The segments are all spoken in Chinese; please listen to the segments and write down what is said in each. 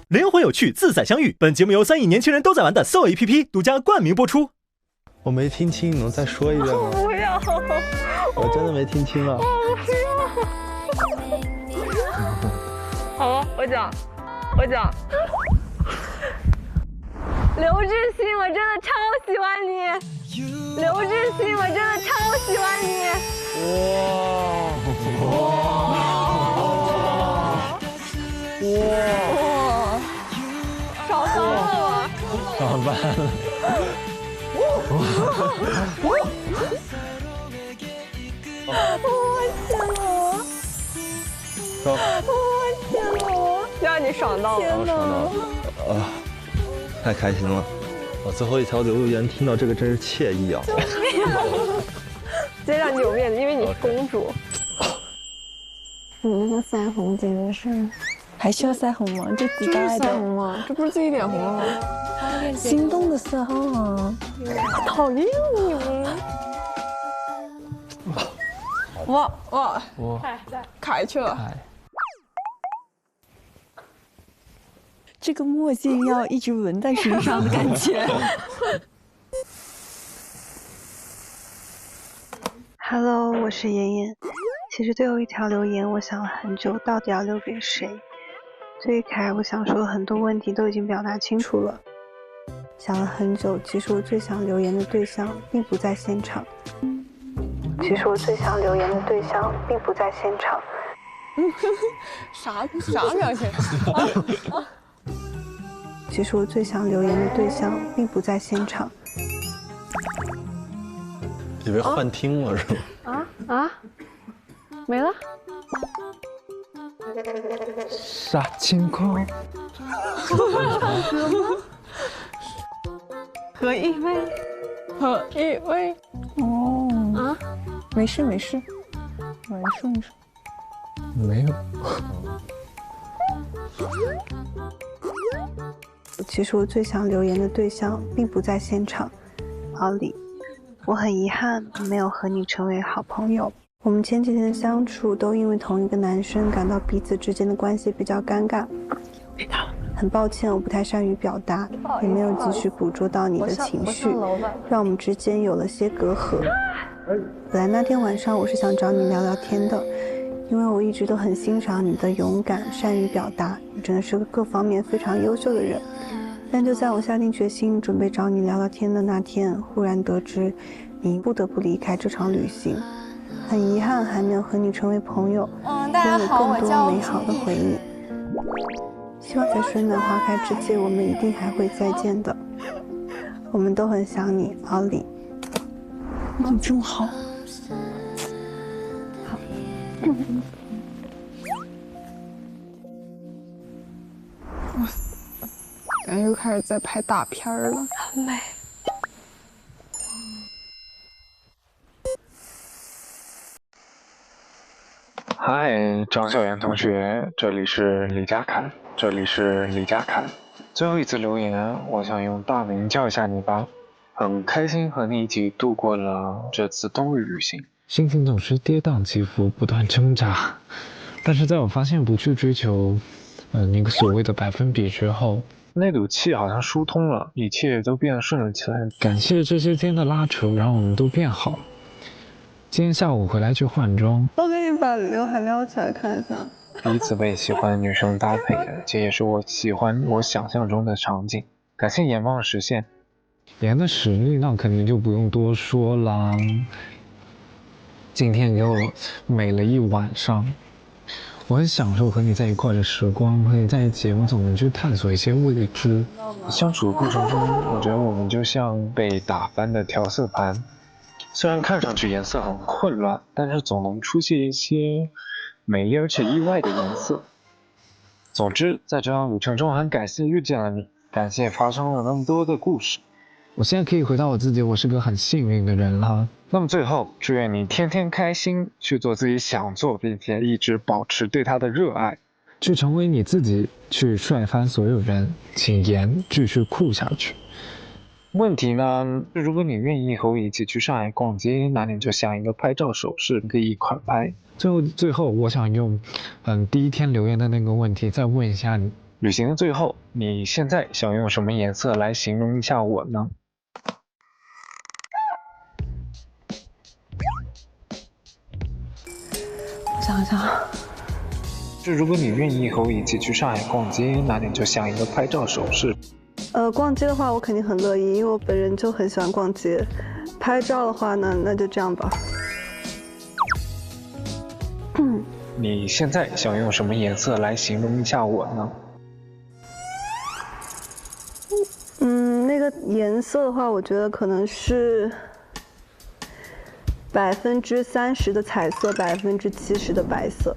灵魂有趣，自在相遇。本节目由3亿年轻人都在玩的 SOUL APP 独家冠名播出。我没听清，你能再说一遍吗？不要！我真的没听清啊！好，我讲。刘志新，我真的超喜欢你。刘志新，我真的超喜欢你。哇！少伤了我。怎么办？让你爽到了！爽到了！太开心了！我最后一条留言听到这个真是惬意啊！今天让你有面子，因为你是公主。你那个腮红简直是，还需要腮红吗？这自带的腮红吗？这不是自己脸红了吗？心动的时候啊，讨厌你们！哇！凯去了。这个墨镜要一直纹在身上的感觉。Hello， 我是妍妍。其实最后一条留言，我想了很久，到底要留给谁？最开我想说的很多问题都已经表达清楚了。想了很久，其实我最想留言的对象并不在现场。啥表情？其实我最想留言的对象并不在现场。以为幻听了是吗？没了。啥情况？何一威。哦，没事，没事。没有。其实我最想留言的对象并不在现场，奥利，我很遗憾没有和你成为好朋友。我们前几天的相处都因为同一个男生感到彼此之间的关系比较尴尬。很抱歉，我不太善于表达，也没有及时捕捉到你的情绪，让我们之间有了些隔阂。本来那天晚上我是想找你聊聊天的，因为我一直都很欣赏你的勇敢、善于表达，你真的是个各方面非常优秀的人。但就在我下定决心准备找你聊聊天的那天，忽然得知你不得不离开这场旅行，很遗憾还没有和你成为朋友，拥有更多美好的回忆。希望在春暖花开之际，我们一定还会再见的。我们都很想你，奥利。你真好。感觉又开始在拍大片了，很美。嗨，张小妍同学，这里是李佳凯。最后一次留言，我想用大名叫一下你吧。很开心和你一起度过了这次冬日旅行，心情总是跌宕起伏，不断挣扎。但是在我发现不去追求，那个所谓的100%比之后，那堵气好像疏通了，一切都变顺了起来。感谢这些天的拉扯，让我们都变好。今天下午回来去换装，我给你把刘海撩起来看一下。第一次被喜欢的女生搭配的，这也是我喜欢我想象中的场景。感谢眼望实现。妍的实力那肯定就不用多说啦。今天给我美了一晚上，我很享受和你在一块的时光，和你在一起，我总能去探索一些未知。相处的过程中，我觉得我们就像被打翻的调色盘，虽然看上去颜色很混乱，但是总能出现一些美丽而且意外的颜色。总之，在这趟旅程中，很感谢遇见了你，感谢发生了那么多的故事。我现在可以回到我自己，我是个很幸运的人了。那么最后，祝愿你天天开心，去做自己想做，并且一直保持对它的热爱，去成为你自己，去帅翻所有人。请妍继续酷下去。问题呢，如果你愿意和我一起去上海逛街，那你就想一个拍照手势，可以一块拍。最后，我想用，第一天留言的那个问题再问一下你，旅行的最后，你现在想用什么颜色来形容一下我呢？我想想，就如果你愿意和我一起去上海逛街，那你就想一个拍照手势。逛街的话，我肯定很乐意，因为我本人就很喜欢逛街。拍照的话呢，那就这样吧。你现在想用什么颜色来形容一下我呢？那个颜色的话，我觉得可能是30%的彩色，70%的白色。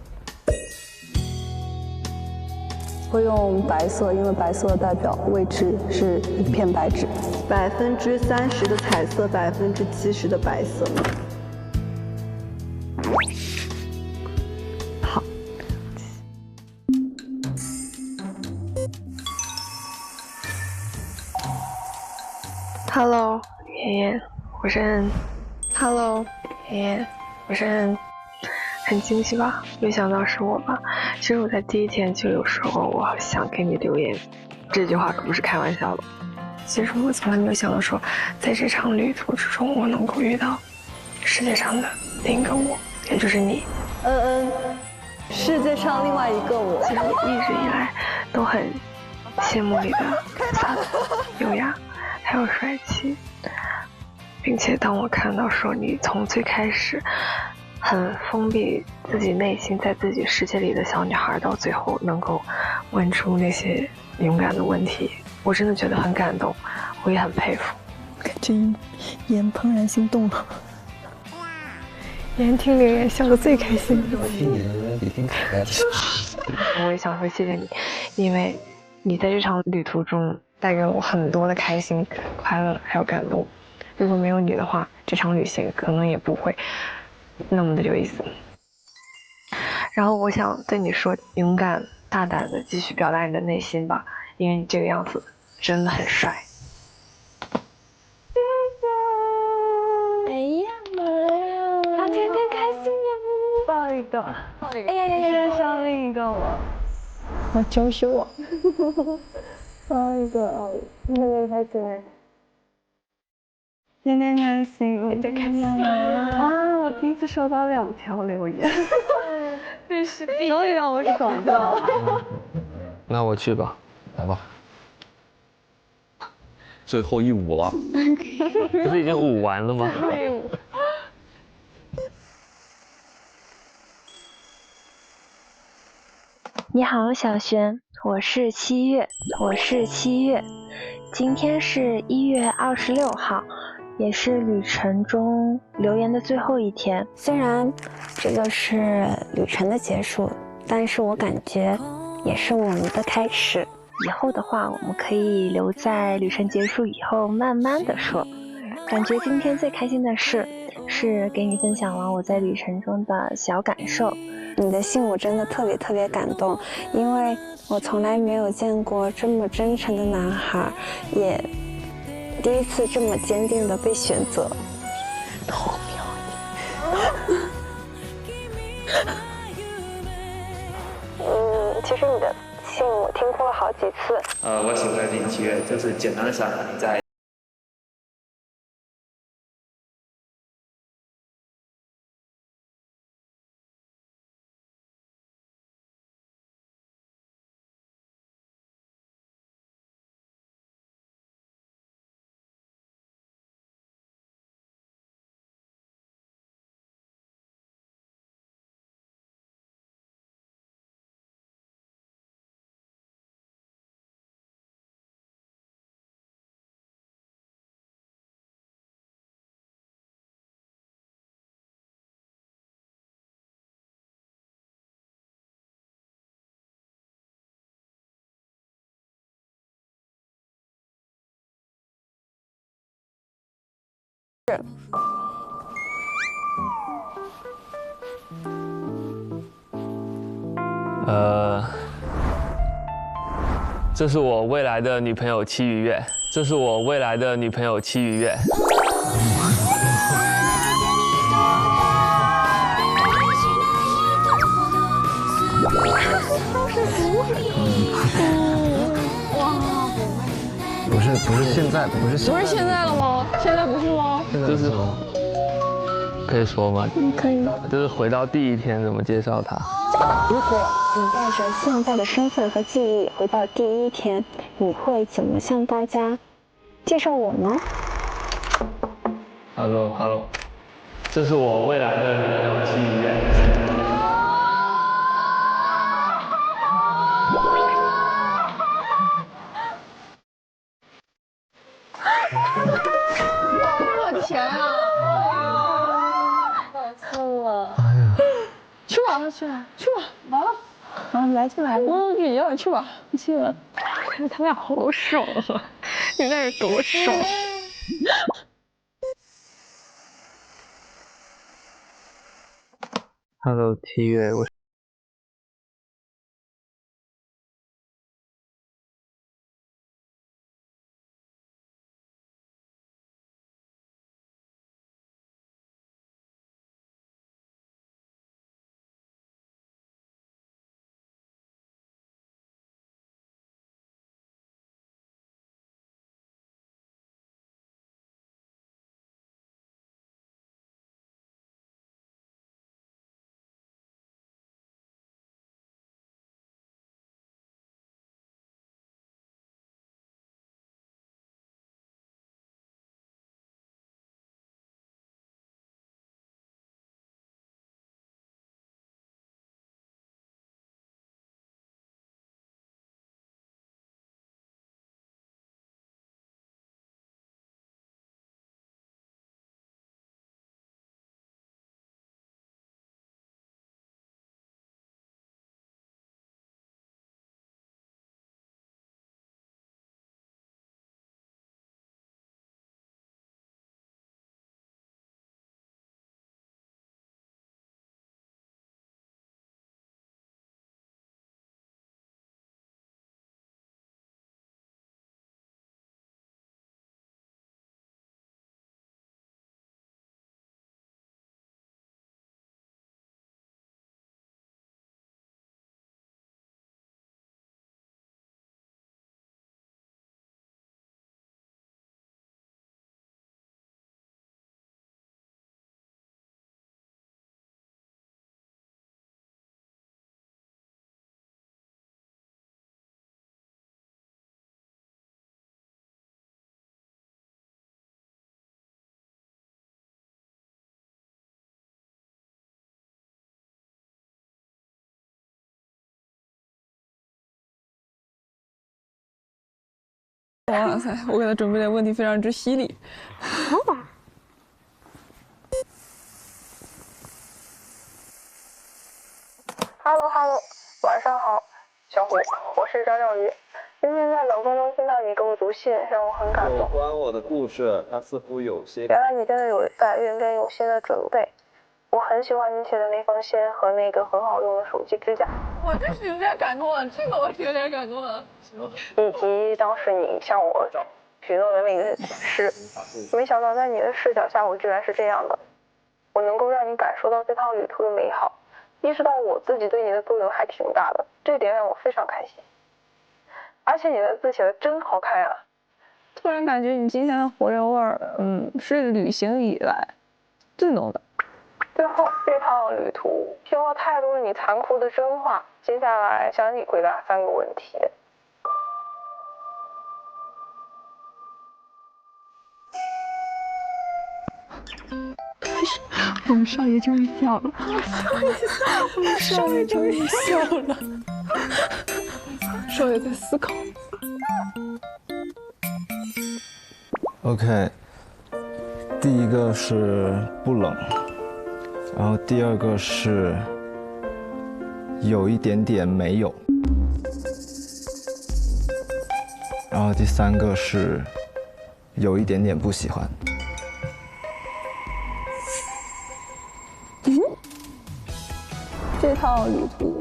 会用白色，因为白色代表位置是一片白纸。30%的彩色，70%的白色。好。Hello， 妍妍，我是恩。Hello， 妍妍，我是恩。很惊喜吧？没想到是我吧？其实我在第一天就有说过，我想给你留言，这句话可不是开玩笑的。其实我从来没有想到说，在这场旅途之中，我能够遇到世界上的另一个我，也就是你。世界上另外一个我。其实我一直以来都很羡慕你的洒脱、优雅，还有帅气，并且当我看到说你从最开始很封闭自己内心，在自己世界里的小女孩，到最后能够问出那些勇敢的问题，我真的觉得很感动，我也很佩服。感觉妍怦然心动了。妍听留言笑得最开心。已经开始。我也想说谢谢你，因为你在这场旅途中带给我很多的开心、快乐还有感动。如果没有你的话，这场旅行可能也不会那么的有意思。然后我想对你说，勇敢大胆的继续表达你的内心吧，因为你这个样子真的很帅。哎呀妈呀！他天天开心呀！抱一个，哎呀呀呀，上另一个我，我就是我。抱一个，天天开心。天天开心，我最开心啊！我第一次收到2条留言，这是终于让我爽到了。那我去吧，来吧。最后一舞了，不是已经舞完了吗？你好，小璇，我是7月，今天是1月26号。也是旅程中留言的最后一天，虽然这个是旅程的结束，但是我感觉也是我们的开始。以后的话，我们可以留在旅程结束以后慢慢的说。感觉今天最开心的事是给你分享完我在旅程中的小感受。你的信我真的特别感动，因为我从来没有见过这么真诚的男孩，也第一次这么坚定的被选择。好漂亮。其实你的信我听过了好几次。我喜欢林7月，就是简单的想和你在。这是我未来的女朋友戚雨月，这是我未来的女朋友戚雨月。都是毒。是现在，不是现在了吗？现在不是吗？就是可以说吗？可以。就是回到第一天怎么介绍他？如果你带着现在的身份和记忆回到第一天，你会怎么向大家介绍我呢 ？Hello， 这是我未来的女朋友戚雨月。我天啊！好痛啊！去吧，来进来，我跟你要去吧，去吧。他俩好爽啊！你那是多爽？Hello， 七月，我。哇塞！我给他准备的问题非常之犀利。Hello， 晚上好，小虎，我是张小鱼。今天在冷风中听到你给我读信，让我很感动。有关我的故事，它似乎有些……原来你真的有怀孕跟有些的准备。我很喜欢你写的那封信和那个很好用的手机支架。我这是有点感动了，这个我是有点感动了。以及当时你向我许诺的那个诗，没想到在你的视角下，我居然是这样的。我能够让你感受到这趟旅途的美好，意识到我自己对你的作用还挺大的，这点让我非常开心。而且你的字写的真好看呀！突然感觉你今天的火热味儿，是旅行以来最浓的。最后，这趟旅途听了太多你残酷的真话，接下来想你回答3个问题。我们少爷终于笑了，我们少爷终于笑了。少爷在思考。OK， 第一个是不冷，然后第二个是有一点点没有，然后第3个是有一点点不喜欢。这趟旅途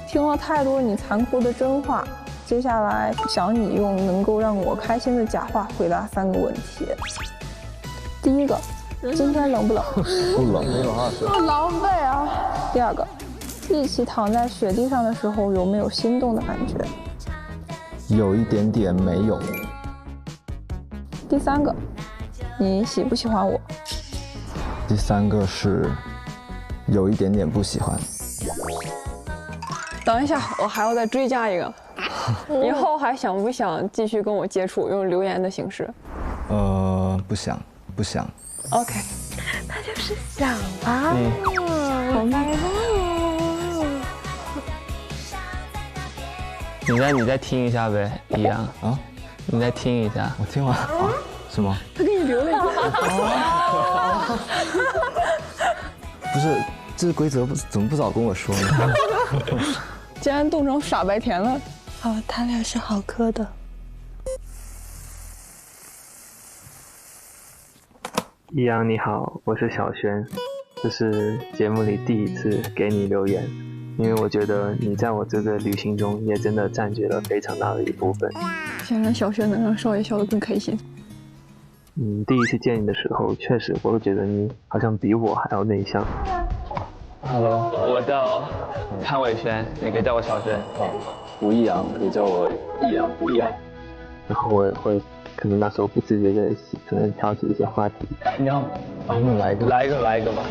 听了太多你残酷的真话，接下来想你用能够让我开心的假话回答3个问题。第一个，今天冷不冷？不冷，没有20。好狼狈啊！第二个，一起躺在雪地上的时候有没有心动的感觉？有一点点没有。第3个，你喜不喜欢我？第3个是有一点点不喜欢。等一下，我还要再追加一个，以后还想不想继续跟我接触，用留言的形式？不想，不想。OK， 那就是想吧。好吗？你再听一下呗，一样啊，你再听一下。我听完啊，是吗？他给你留了一个。不是，这规则怎么不早跟我说呢？竟然冻成傻白甜了。哦，他俩是好磕的。易阳你好，我是小轩，这是节目里第1次给你留言，因为我觉得你在我这个旅行中也真的占据了非常大的一部分。显然小轩能让少爷笑得更开心。第1次见你的时候，确实我会觉得你好像比我还要内向。Hello， 我叫潘伟轩，你可以叫我小轩。吴易阳，可以叫我易阳。然后我也会可能那时候不自觉的可能挑起一些话题。你好，来一个吧。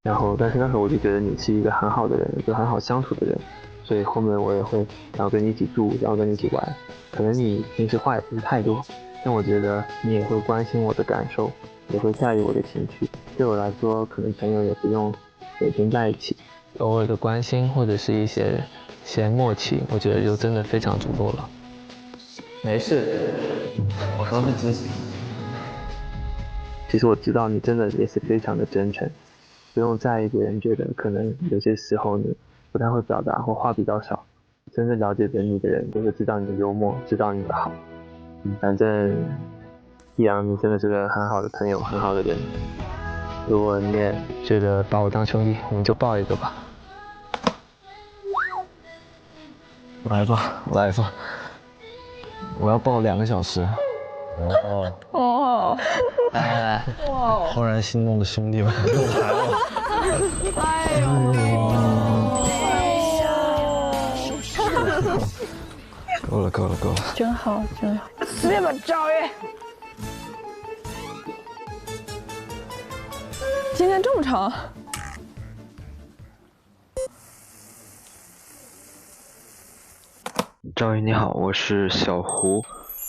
然后但是那时候我就觉得你是一个很好的人，一个很好相处的人，所以后面我也会想要跟你一起住，想要跟你一起玩。可能你平时话也不是太多，但我觉得你也会关心我的感受，也会在意我的情绪。对我来说，可能朋友也不用每天在一起，偶尔的关心或者是一些默契，我觉得就真的非常足够了。没事，我都是支持。其实我知道你真的也是非常的真诚，不用在意别人觉得可能有些时候你不太会表达或话比较少。真正了解你的人都会知道你的幽默，知道你的好。反正易阳，你真的是个很好的朋友，很好的人。如果你也觉得把我当兄弟，我们就抱一个吧。来吧，我要抱2个小时。哦，来，哇！怦然心动的兄弟们，又来了。哎呦！够了。真好。对吧，赵宇？今天这么长。赵宇你好，我是小胡。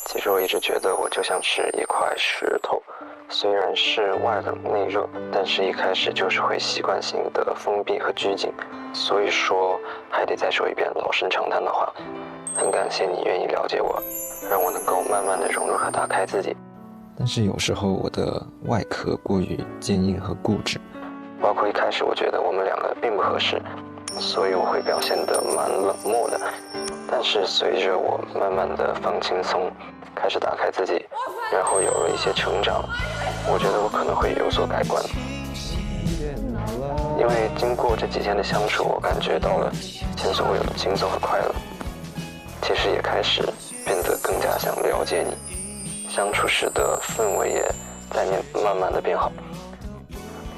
其实我一直觉得我就像是一块石头，虽然是外冷内热，但是一开始就是会习惯性的封闭和拘谨。所以说还得再说一遍老生常谈的话，很感谢你愿意了解我，让我能够慢慢的融入和打开自己。但是有时候我的外壳过于坚硬和固执，包括一开始我觉得我们2个并不合适，所以我会表现得蛮冷漠的。但是随着我慢慢的放轻松，开始打开自己，然后有了一些成长，我觉得我可能会有所改观。因为经过这几天的相处，我感觉到了前所未有的轻松和快乐。其实也开始变得更加想了解你，相处时的氛围也在慢慢的变好。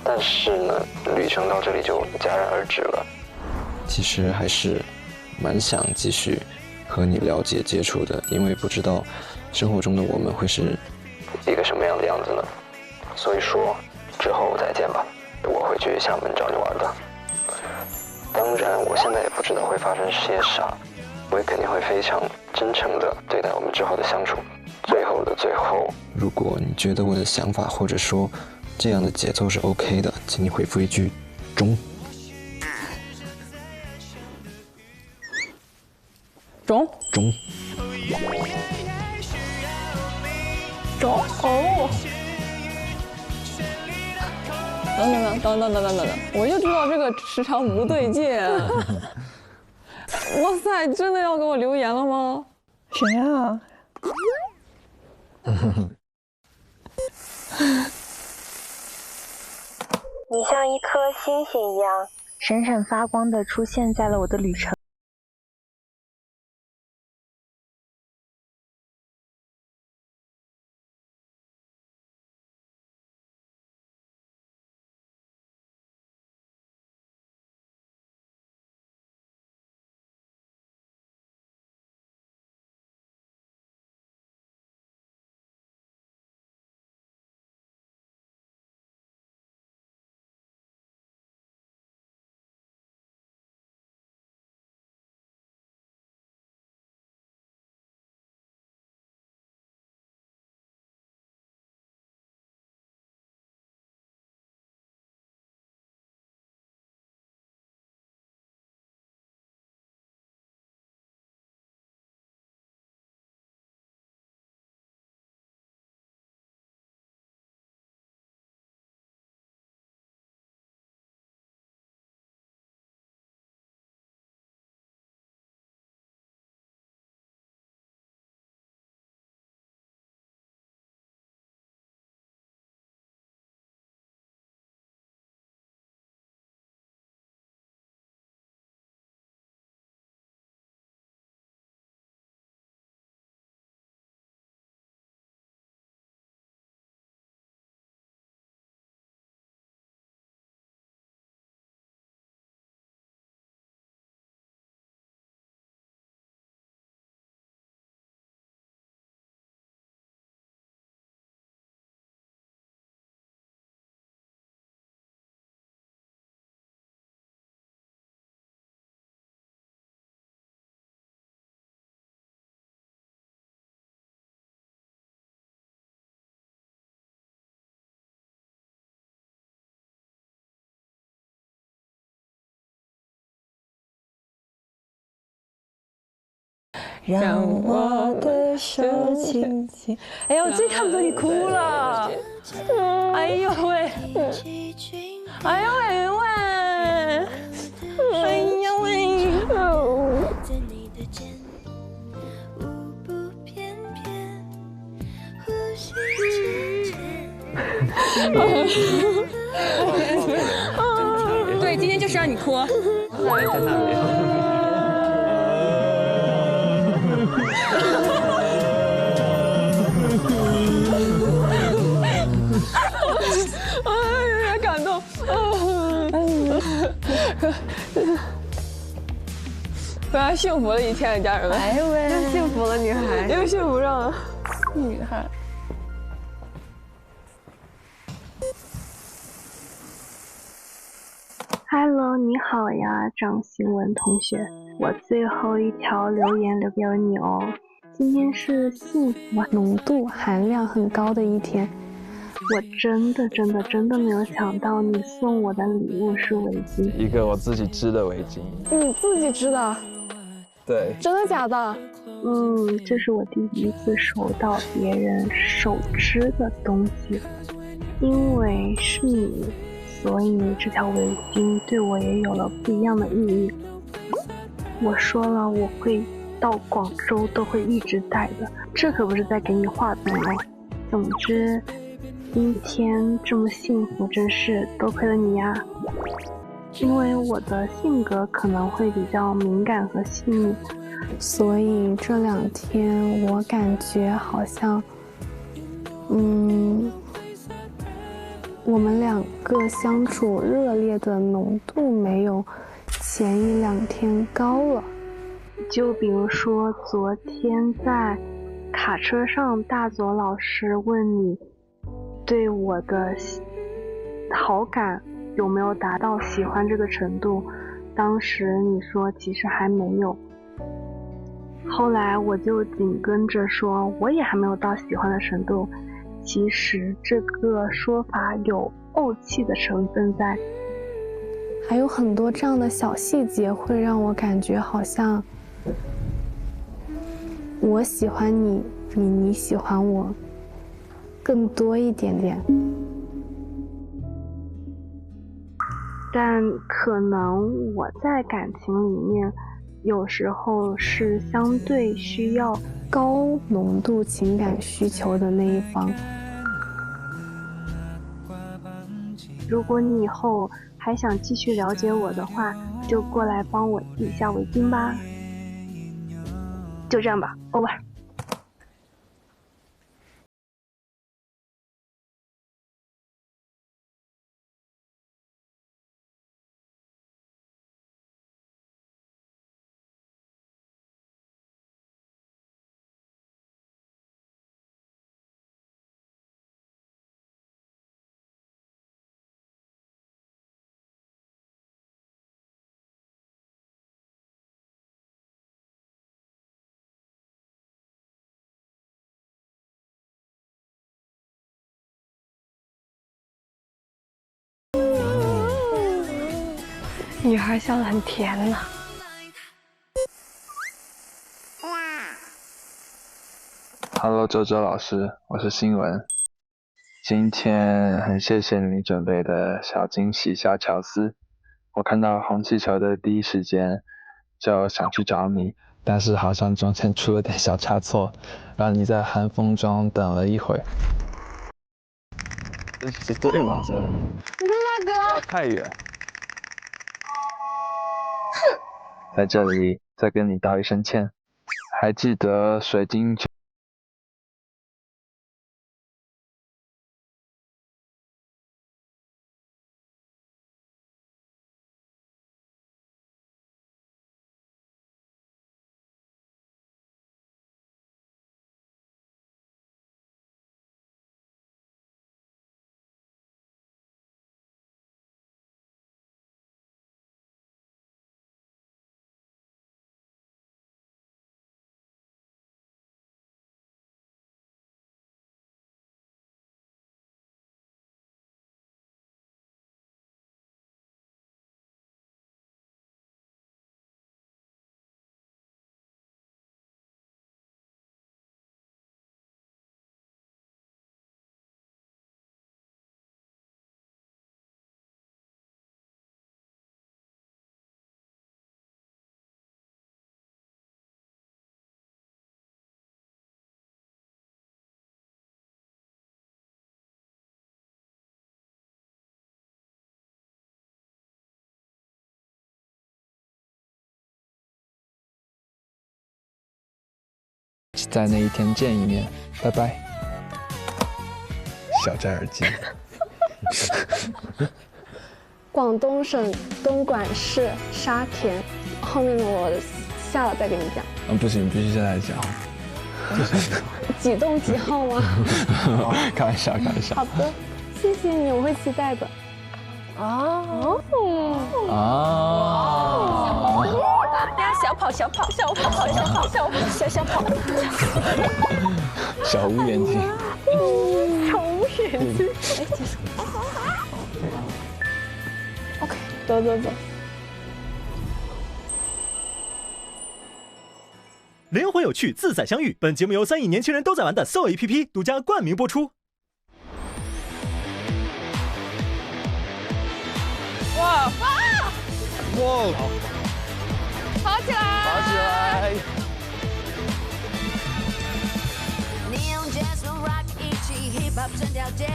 但是呢，旅程到这里就戛然而止了。其实还是蛮想继续和你了解接触的，因为不知道生活中的我们会是一个什么样的样子呢？所以说之后再见吧，我会去厦门找你玩的。当然我现在也不知道会发生些啥，我也肯定会非常真诚的对待我们之后的相处。最后的最后，如果你觉得我的想法或者说这样的节奏是 OK 的，请你回复一句中。哦！等，我就知道这个时长不对劲。哇塞，真的要给我留言了吗？谁啊？你像一颗星星一样闪闪发光的出现在了我的旅程。让我的手轻轻。哎呦，这看不得你哭了。哎呦喂，哎呦喂喂，哎呦喂。对，今天就是让你哭。真的没有。有点感动。非常幸福的一天，家人们。哎喂，又幸福了，女孩，又幸福上了，女孩。Hello， 你好呀，张新文同学，我最后一条留言留给了你哦。今天是幸福浓度含量很高的一天，我真的没有想到你送我的礼物是围巾，一个我自己织的围巾。你自己织的？对。真的假的？这是我第一次收到别人手织的东西，因为是你。所以这条围巾对我也有了不一样的意义。我说了，我会到广州都会一直带的，这可不是在给你画饼哦。总之，今天这么幸福，真是多亏了你呀。因为我的性格可能会比较敏感和细腻，所以这2天我感觉好像，我们2个相处热烈的浓度没有前1、2天高了。就比如说昨天在卡车上，大佐老师问你对我的好感有没有达到喜欢这个程度，当时你说其实还没有，后来我就紧跟着说我也还没有到喜欢的程度。其实这个说法有怄气的成分在，还有很多这样的小细节会让我感觉好像我喜欢你比你喜欢我更多一点点，但可能我在感情里面有时候是相对需要高浓度情感需求的那一方。如果你以后还想继续了解我的话，就过来帮我系一下围巾吧。就这样吧，over。女孩笑得很甜呢。Hello， 周周老师，我是新文。今天很谢谢你准备的小惊喜、小巧思。我看到红气球的第一时间就想去找你，但是好像中间出了点小差错，让你在寒风中等了一会儿。这对吗？这大哥太远。在这里再跟你道一声歉。还记得水晶球在那一天见一面，拜拜。小摘耳机。广东省东莞市沙田，后面的我下了再跟你讲。不行，必须现在讲。几栋几号吗？开玩笑，开玩笑。好的，谢谢你，我会期待的。哦。大家小跑，小跑，小跑，小跑，小跑，小跑。小无眼睛。小无眼睛。OK， 走走走。灵魂有趣，自在相遇。本节目由3亿年轻人都在玩的 SOUL APP 独家冠名播出。哇！哇！跑起来！跑起来！你用 jazz 和 rock 一起 hip hop 整条街。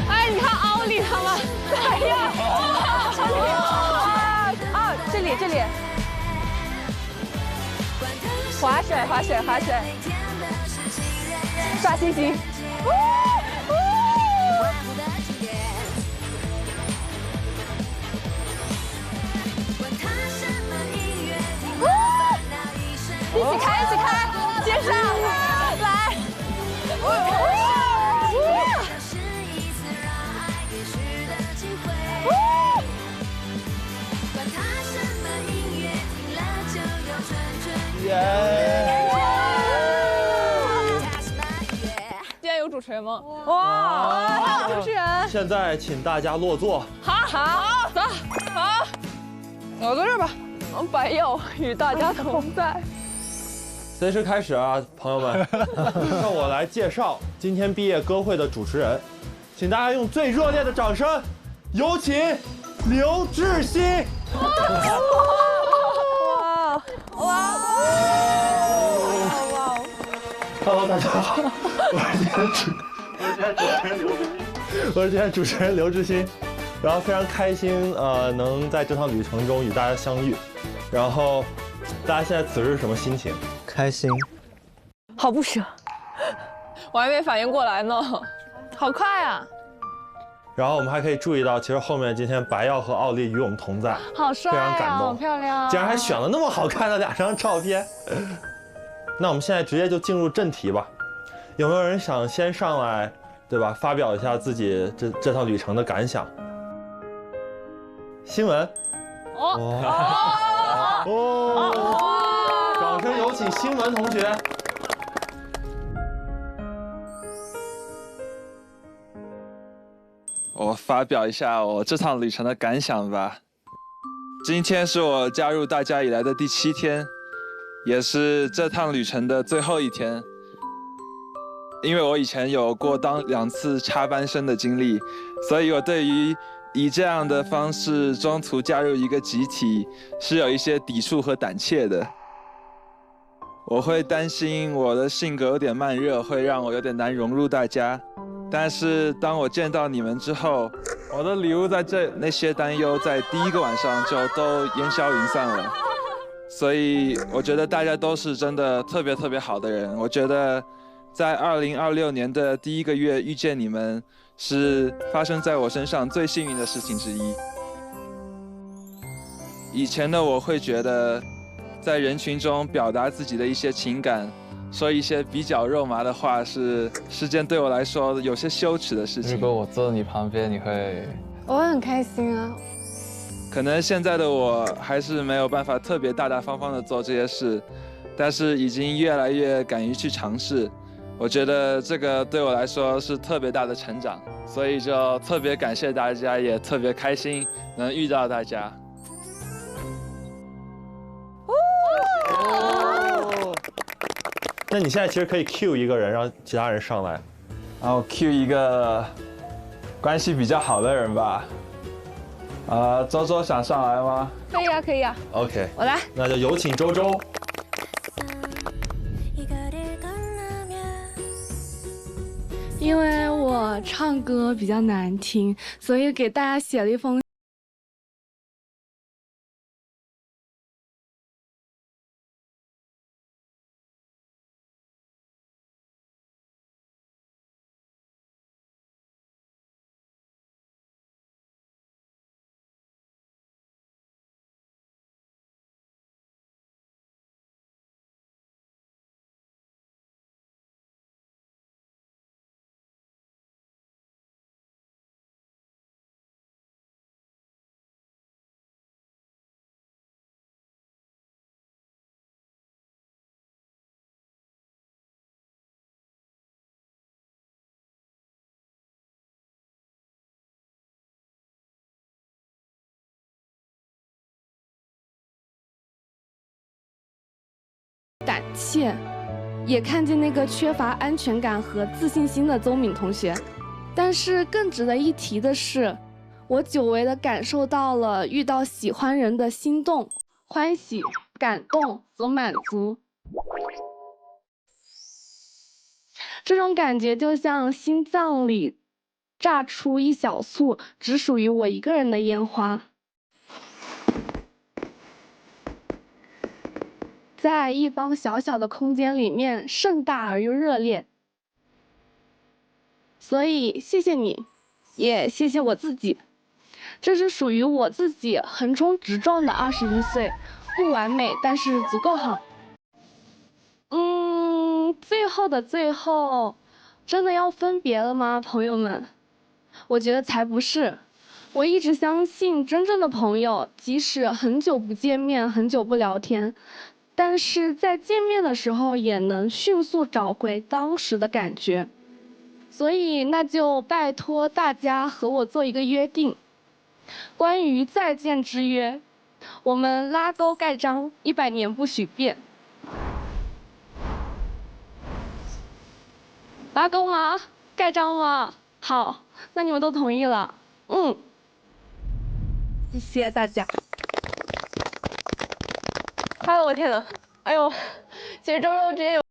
哎，你看奥利他们，哎呀！啊，这里这里。滑水，滑水，滑水，刷星星。一起开，一起开，接上，来。今天有主持人吗？哇，主持人！现在请大家落座。好，走，好，我坐这儿吧。白佑与大家同在。随时开始啊，朋友们！让我来介绍今天毕业歌会的主持人，请大家用最热烈的掌声，有请刘志新。哇！Hello， 大家好，我是今天主持人刘志新，然后非常开心能在这趟旅程中与大家相遇，然后大家现在此时是什么心情？开心，好不舍，我还没反应过来呢，好快啊！然后我们还可以注意到，其实后面今天白耀和奥利与我们同在，好帅啊，非常感动，好漂亮，竟然还选了那么好看的2张照片。那我们现在直接就进入正题吧，有没有人想先上来，对吧？发表一下自己这趟旅程的感想。新闻。掌声有请新闻同学。我发表一下我这趟旅程的感想吧。今天是我加入大家以来的第7天，也是这趟旅程的最后一天。因为我以前有过当2次插班生的经历，所以我对于以这样的方式中途加入一个集体是有一些抵触和胆怯的。我会担心我的性格有点慢热，会让我有点难融入大家。但是当我见到你们之后，我的礼物在这，那些担忧在第1个晚上就都烟消云散了。所以我觉得大家都是真的特别特别好的人。我觉得在2026年的第1个月遇见你们，是发生在我身上最幸运的事情之一。以前的我会觉得，在人群中表达自己的一些情感，说一些比较肉麻的话是件对我来说有些羞耻的事情。如果我坐你旁边，你会？我会很开心啊。可能现在的我还是没有办法特别大大方方的做这些事，但是已经越来越敢于去尝试。我觉得这个对我来说是特别大的成长，所以就特别感谢大家，也特别开心能遇到大家。那你现在其实可以 cue 一个人，让其他人上来。然后 cue 一个关系比较好的人吧。周周想上来吗？可以啊，可以啊。OK， 我来。那就有请周周。因为我唱歌比较难听，所以给大家写了一封胆怯，也看见那个缺乏安全感和自信心的邹敏同学。但是更值得一提的是，我久违地感受到了遇到喜欢人的心动、欢喜、感动和满足。这种感觉就像心脏里炸出一小簇只属于我一个人的烟花，在一方小小的空间里面盛大而又热烈。所以谢谢你，也谢谢我自己。这是属于我自己横冲直撞的21岁，不完美，但是足够好。最后的最后，真的要分别了吗，朋友们？我觉得才不是。我一直相信，真正的朋友，即使很久不见面，很久不聊天，但是在见面的时候，也能迅速找回当时的感觉。所以，那就拜托大家和我做一个约定，关于再见之约，我们拉钩盖章，100年不许变。拉钩吗？盖章吗？好，那你们都同意了。谢谢大家。哎呦我天呐，哎呦，其实周周之前有。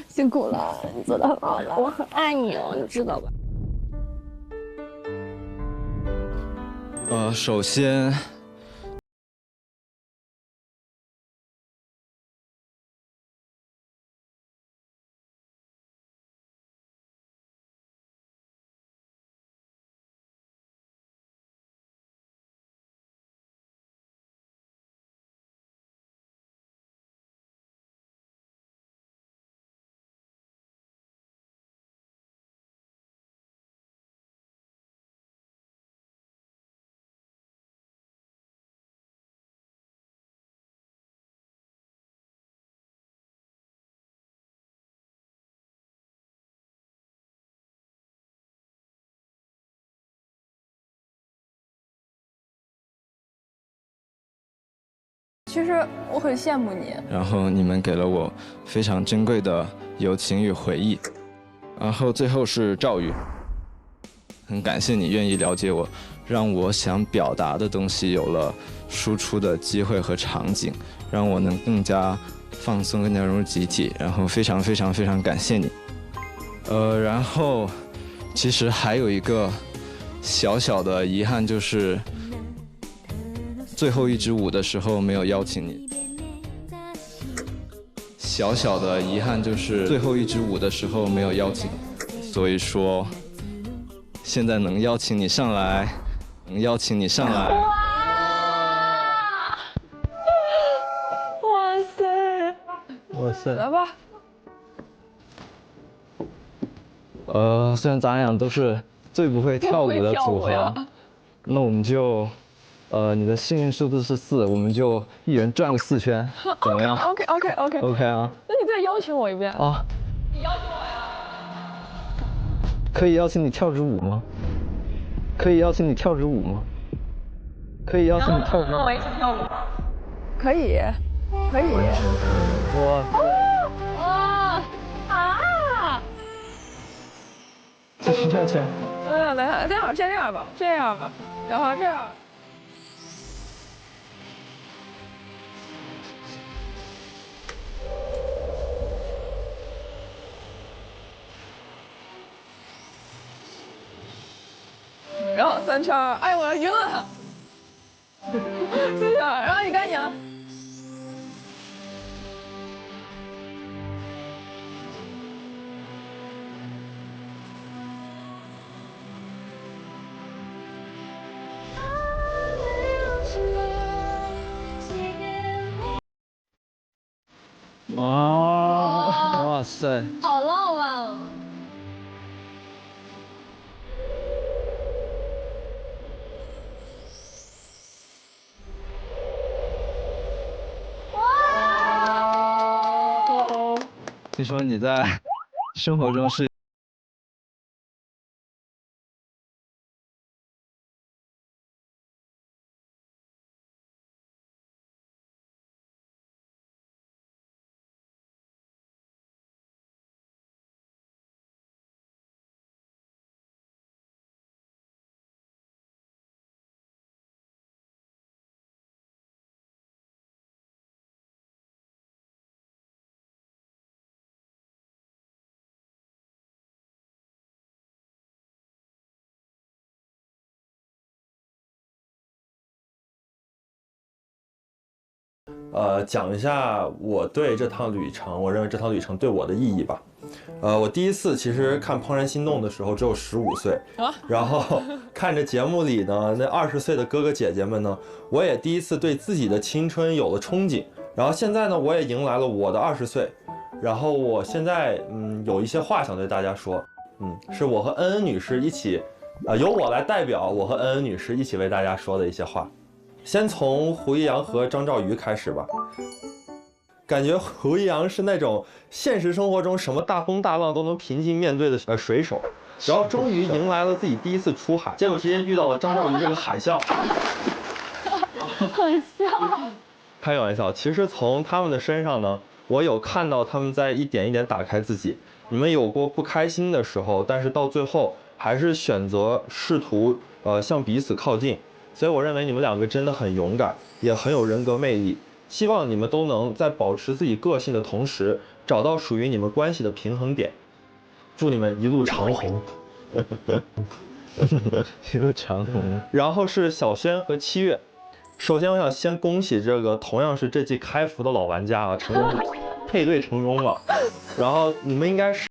辛苦了，你做的很好了，我很爱你哦，你知道吧？首先，其实我很羡慕你，然后你们给了我非常珍贵的友情与回忆，然后最后是赵宇，很感谢你愿意了解我，让我想表达的东西有了输出的机会和场景，让我能更加放松、更加融入集体，然后非常非常非常感谢你。然后其实还有一个小小的遗憾，就是最后一支舞的时候没有邀请你。小小的遗憾就是最后一支舞的时候没有邀请你，所以说现在能邀请你上来，能邀请你上来。哇塞！哇塞！来吧。虽然咱俩都是最不会跳舞的组合，那我们就，你的幸运数字是4，我们就一人转个4圈，怎么样 ？OK 啊。那你再邀请我一遍啊？你邀请我呀？可以邀请你跳支舞吗？可以邀请你跳支舞吗？可以邀请你跳支舞吗？跟我一起跳舞吗？可以，可以。继续跳起来。等会儿先这样吧，然后这样。然后3圈，哎，我要晕了。3圈，然后你赶紧。哇塞，好浪漫啊！听说你在生活中是讲一下我对这趟旅程，我认为这趟旅程对我的意义吧。我第一次其实看《怦然心动》的时候只有15岁，然后看着节目里呢那20岁的哥哥姐姐们呢，我也第一次对自己的青春有了憧憬。然后现在呢，我也迎来了我的20岁，然后我现在有一些话想对大家说，是我和恩恩女士一起，由我来代表我和恩恩女士一起为大家说的一些话。先从胡一阳和张兆宇开始吧。感觉胡一阳是那种现实生活中什么大风大浪都能平静面对的水手，然后终于迎来了自己第一次出海，结果直接遇到了张兆宇这个海啸。很像。开个玩笑，其实从他们的身上呢，我有看到他们在一点一点打开自己。你们有过不开心的时候，但是到最后还是选择试图向彼此靠近。所以我认为你们两个真的很勇敢，也很有人格魅力。希望你们都能在保持自己个性的同时，找到属于你们关系的平衡点。祝你们一路长虹。一路长虹。然后是小轩和七月。首先我想先恭喜这个同样是这季开服的老玩家啊，成功配对成功了。然后你们应该是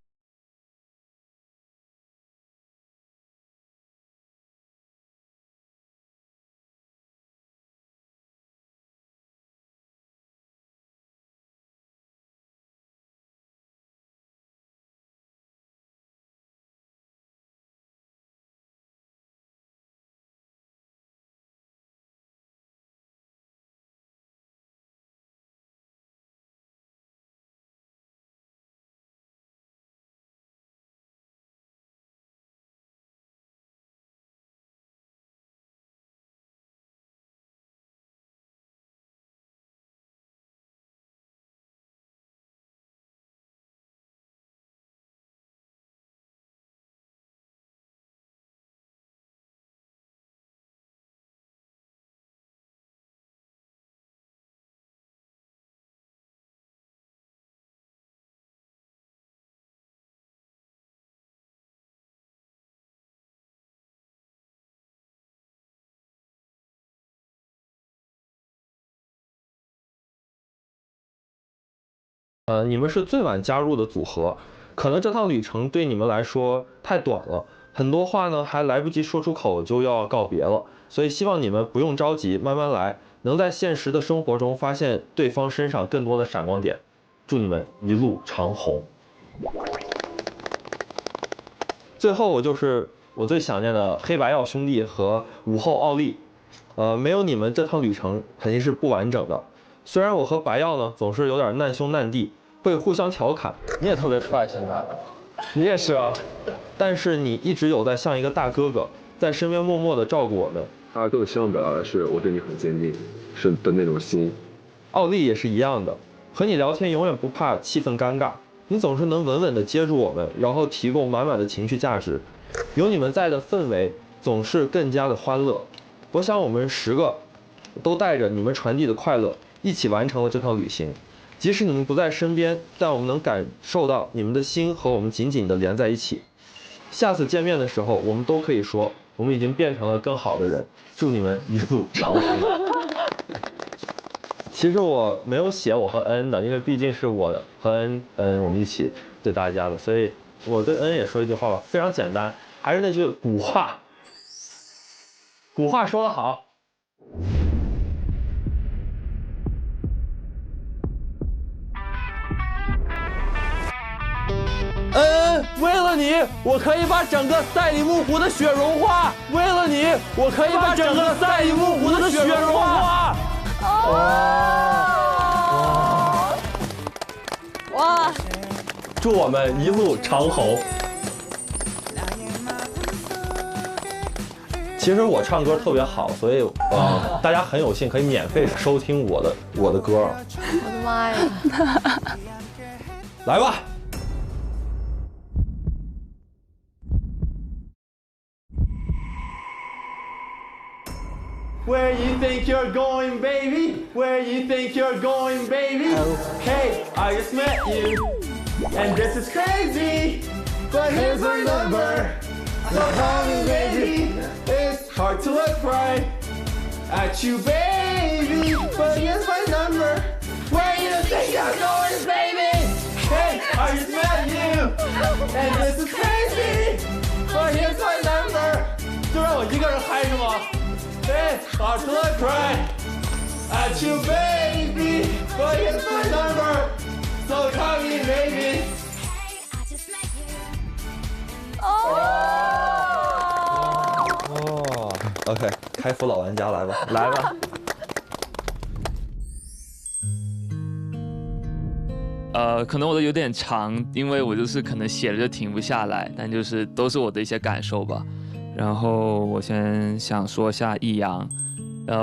你们是最晚加入的组合，可能这趟旅程对你们来说太短了，很多话呢还来不及说出口就要告别了，所以希望你们不用着急，慢慢来，能在现实的生活中发现对方身上更多的闪光点。祝你们一路长虹。最后我就是我最想念的黑白曜兄弟和午后奥利，没有你们这趟旅程肯定是不完整的。虽然我和白曜呢总是有点难兄难弟，会互相调侃，你也特别帅现在，你也是啊，但是你一直有在像一个大哥哥在身边默默的照顾我们。他更希望表达的是我对你很坚定，是的那种心。奥利也是一样的，和你聊天永远不怕气氛尴尬，你总是能稳稳的接住我们，然后提供满满的情绪价值，有你们在的氛围总是更加的欢乐。我想我们10个都带着你们传递的快乐一起完成了这趟旅行，即使你们不在身边，但我们能感受到你们的心和我们紧紧地连在一起。下次见面的时候，我们都可以说我们已经变成了更好的人。祝你们一路长虹。其实我没有写我和恩的，因为毕竟是我和恩我们一起对大家的，所以我对恩也说一句话吧，非常简单，还是那句古话，古话说得好。为了你，我可以把整个赛里木湖的雪融化。为了你，我可以把整个赛里木湖的雪融化。哇！祝我们一路长虹。其实我唱歌特别好，所以大家很有幸可以免费收听我的歌。我的妈呀！来吧。Where you think you're going, baby? Where you think you're going, baby? Hey, I just met you, and this is crazy. But here's my number. So call me, baby. It's hard to look right at you, baby. But here's my number. Where you think you're going, baby? Hey, I just met you, and this is crazy. But here's my number. 就让我一个人嗨是吗？ It's hard to look right at you, baby. But here's my number, so call me, baby. 哦 ，OK， 开服老玩家来吧，来吧。可能我的有点长，因为我就是可能写了就停不下来，但就是都是我的一些感受吧。然后我先想说下易阳，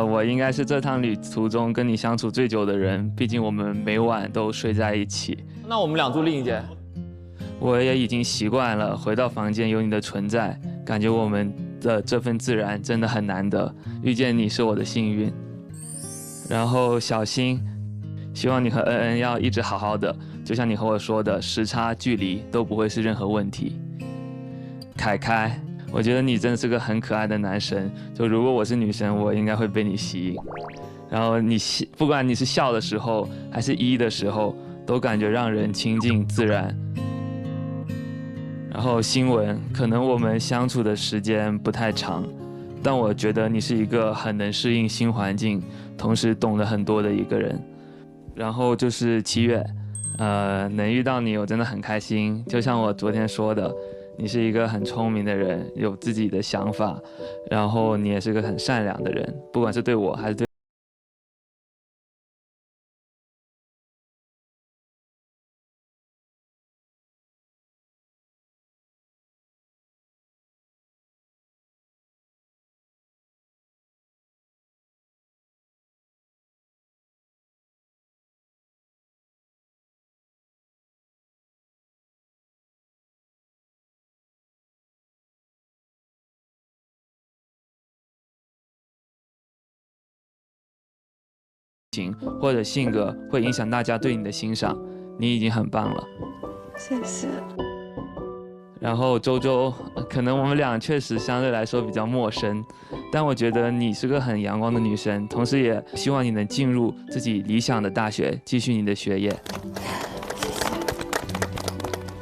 我应该是这趟旅途中跟你相处最久的人，毕竟我们每晚都睡在一起。那我们俩住另一间。我也已经习惯了回到房间有你的存在，感觉我们的这份自然真的很难得，遇见你是我的幸运。然后小新，希望你和恩恩要一直好好的，就像你和我说的，时差距离都不会是任何问题。凯凯，我觉得你真的是个很可爱的男生，就如果我是女生，我应该会被你吸引。然后你不管你是笑的时候还是的时候，都感觉让人亲近自然。然后新闻，可能我们相处的时间不太长，但我觉得你是一个很能适应新环境，同时懂得很多的一个人。然后就是7月，能遇到你我真的很开心，就像我昨天说的。你是一个很聪明的人，有自己的想法，然后你也是个很善良的人，不管是对我还是对。或者性格会影响大家对你的欣赏，你已经很棒了，谢谢。然后周周，可能我们俩确实相对来说比较陌生，但我觉得你是个很阳光的女生，同时也希望你能进入自己理想的大学，继续你的学业。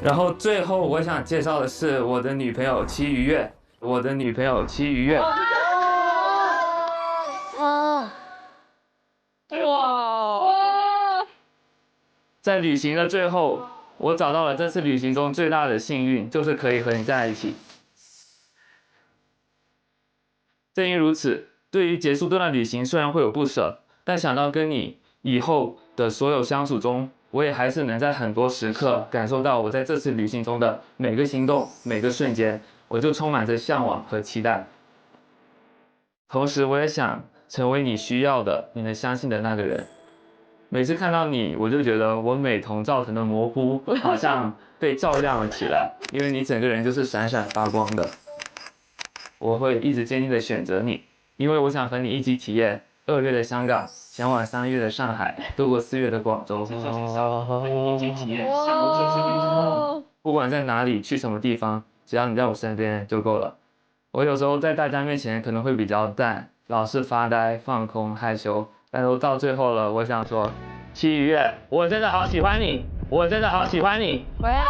然后最后我想介绍的是我的女朋友戚于月，我的女朋友戚于月。哇！在旅行的最后，我找到了这次旅行中最大的幸运，就是可以和你在一起。正因如此，对于结束这段旅行，虽然会有不舍，但想到跟你以后的所有相处中，我也还是能在很多时刻感受到我在这次旅行中的每个行动、每个瞬间，我就充满着向往和期待。同时，我也想成为你需要的、你能相信的那个人。每次看到你，我就觉得我美瞳造成的模糊好像被照亮了起来，因为你整个人就是闪闪发光的。我会一直坚定的选择你，因为我想和你一起体验2月的香港，前往3月的上海，度过4月的广州。一起体验享受这次旅程。不管在哪里，去什么地方，只要你在我身边就够了。我有时候在大家面前可能会比较淡，老是发呆、放空、害羞，但都到最后了，我想说，七月，我真的好喜欢你，我真的好喜欢你。我也是。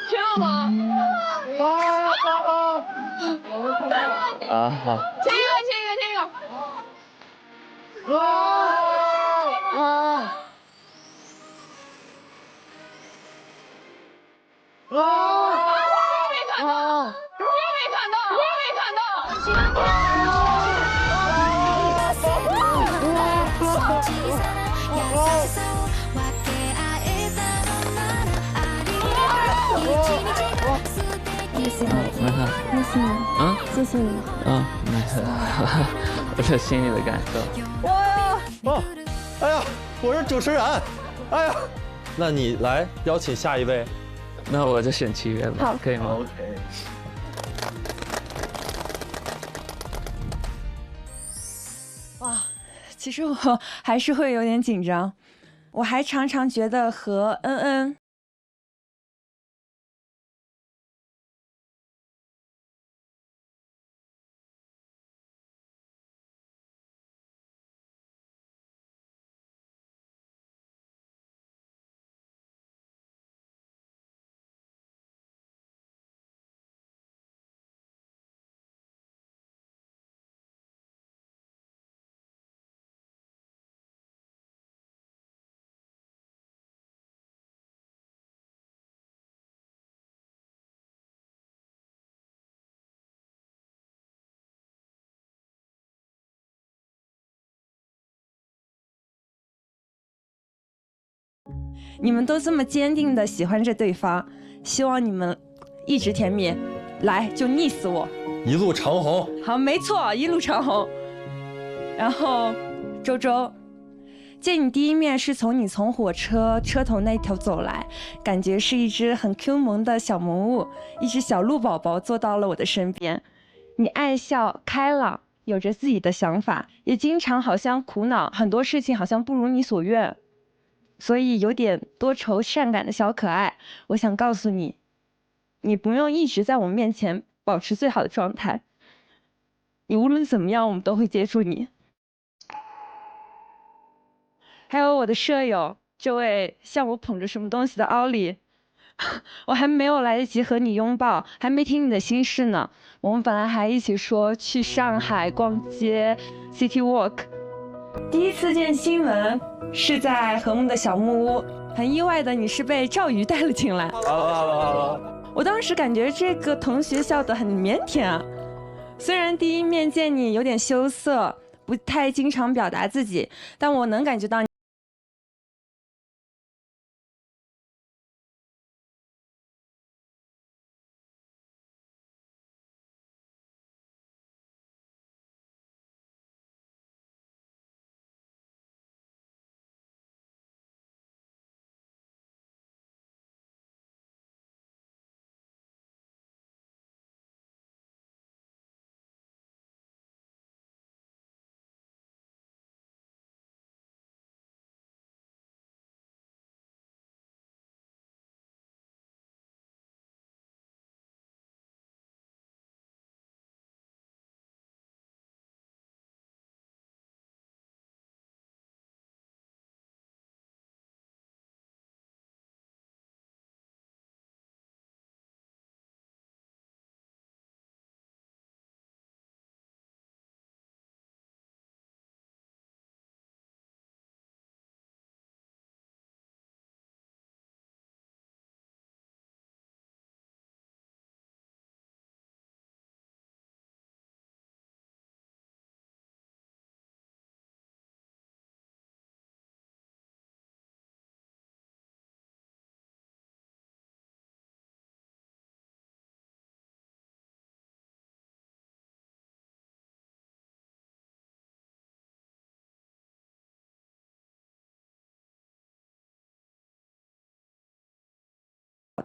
听了吗？好。这个。谢谢你，谢谢你。没事，我是心里的感受。哎呀，我是主持人，哎呀，那你来邀请下一位，那我就选七月吧，好，可以吗 ？OK。哇，其实我还是会有点紧张，我还常常觉得和恩恩。你们都这么坚定的喜欢着对方，希望你们一直甜蜜，来就溺死我，一路长虹。好，没错，一路长虹。然后，周周，见你第一面是你从火车车头那头走来，感觉是一只很 Q 萌的小萌物，一只小鹿宝宝坐到了我的身边。你爱笑开朗，有着自己的想法，也经常好像苦恼，很多事情好像不如你所愿。所以有点多愁善感的小可爱，我想告诉你，你不用一直在我们面前保持最好的状态，你无论怎么样，我们都会接住你。还有我的舍友，这位像我捧着什么东西的奥利，我还没有来得及和你拥抱，还没听你的心事呢。我们本来还一起说去上海逛街 ，City Walk。第一次见新闻是在和睦的小木屋，很意外的你是被赵瑜带了进来。我当时感觉这个同学笑得很腼腆啊，虽然第一面见你有点羞涩，不太经常表达自己，但我能感觉到你。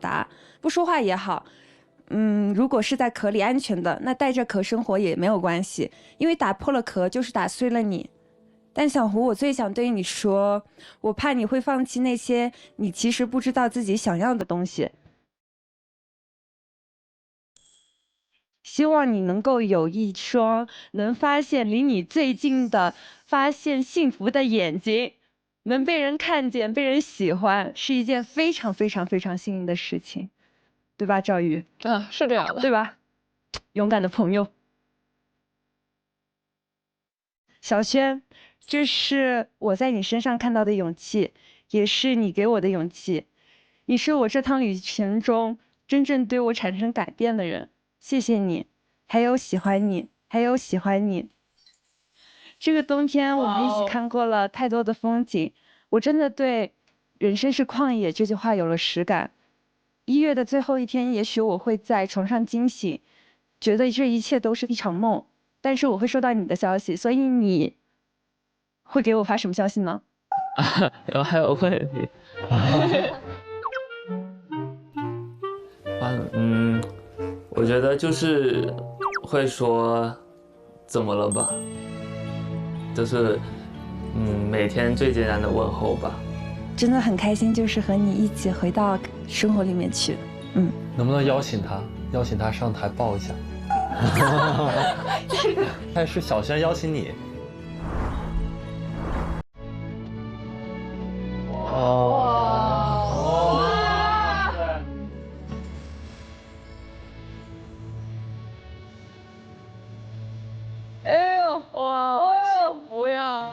达，不说话也好。如果是在壳里安全的，那带着壳生活也没有关系，因为打破了壳就是打碎了你。但小胡，我最想对你说，我怕你会放弃那些你其实不知道自己想要的东西。希望你能够有一双能发现离你最近的、发现幸福的眼睛，能被人看见、被人喜欢，是一件非常非常非常幸运的事情，对吧，赵宇？是这样的，对吧？勇敢的朋友，小轩，这是我在你身上看到的勇气，也是你给我的勇气。你是我这趟旅程中真正对我产生改变的人。谢谢你，还有喜欢你，还有喜欢你。这个冬天我们一起看过了太多的风景，我真的对人生是旷野这句话有了实感。1月的最后一天，也许我会在床上惊醒，觉得这一切都是一场梦，但是我会收到你的消息，所以你会给我发什么消息呢？我还有问题。我觉得就是会说怎么了吧，就是每天最简单的问候吧。真的很开心，就是和你一起回到生活里面去。能不能邀请他上台抱一下？还是小轩邀请你？哎呦哇！不要！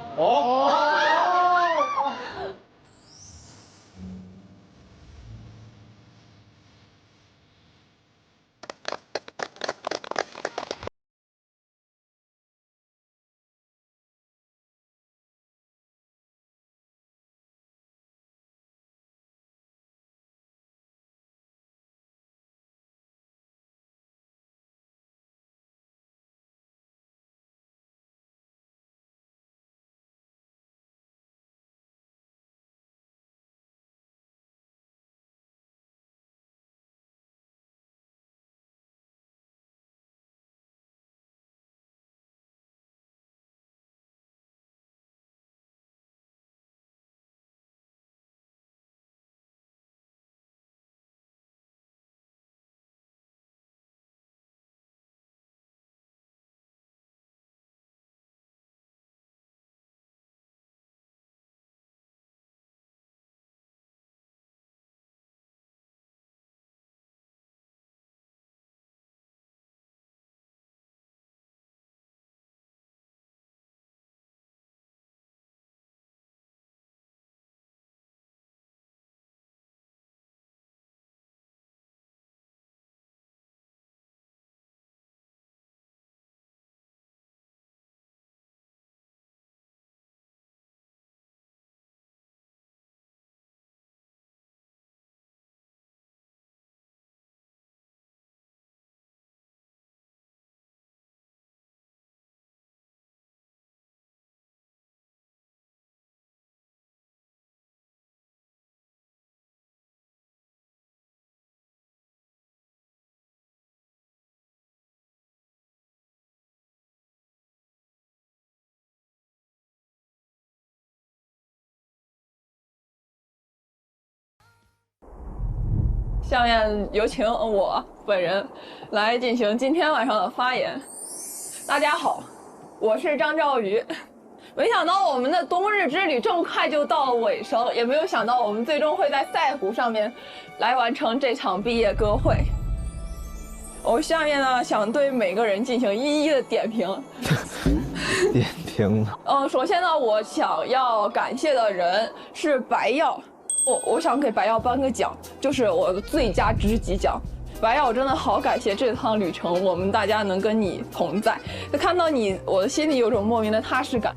下面有请我本人来进行今天晚上的发言。大家好，我是张兆宇。没想到我们的冬日之旅这么快就到了尾声，也没有想到我们最终会在赛湖上面来完成这场毕业歌会。我下面呢想对每个人进行一一的点评。点评。首先呢，我想要感谢的人是白曜。我想给白曜颁个奖，就是我的最佳知己奖。白曜，我真的好感谢这趟旅程，我们大家能跟你同在。看到你，我的心里有种莫名的踏实感，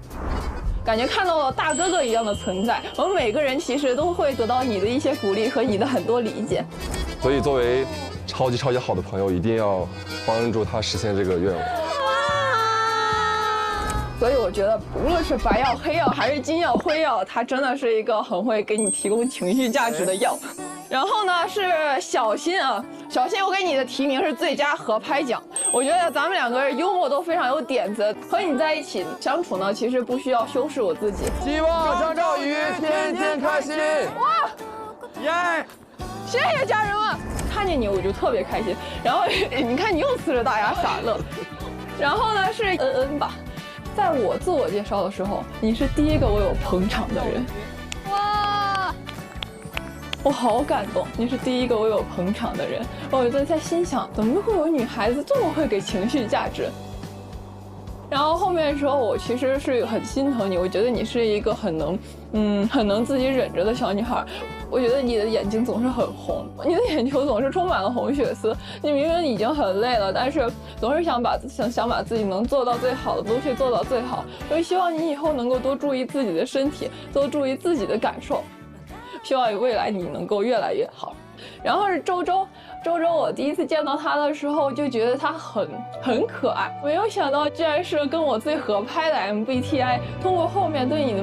感觉看到了大哥哥一样的存在。我们每个人其实都会得到你的一些鼓励和你的很多理解。所以作为超级好的朋友，一定要帮助他实现这个愿望。所以我觉得，无论是白药、黑药还是金药、灰药，它真的是一个很会给你提供情绪价值的药。然后呢是小新啊，小新，我给你的提名是最佳合拍奖。我觉得咱们两个人幽默都非常有点子，和你在一起相处呢，其实不需要修饰我自己。希望张兆宇天天开心。哇，耶！谢谢家人们，看见你我就特别开心。然后你看你又呲着大牙傻乐。然后呢是恩恩吧，在我自我介绍的时候，你是第一个为我捧场的人。哇！我好感动，你是第一个为我捧场的人。我就在心想，怎么会有女孩子这么会给情绪价值？然后后面的时候，我其实是很心疼你，我觉得你是一个很能自己忍着的小女孩。我觉得你的眼睛总是很红，你的眼球总是充满了红血丝。你明明已经很累了，但是总是想把自己能做到最好的东西做到最好。所以希望你以后能够多注意自己的身体，多注意自己的感受。希望未来你能够越来越好。然后是周周，我第一次见到他的时候就觉得他很可爱，没有想到居然是跟我最合拍的 MBTI。通过后面对你的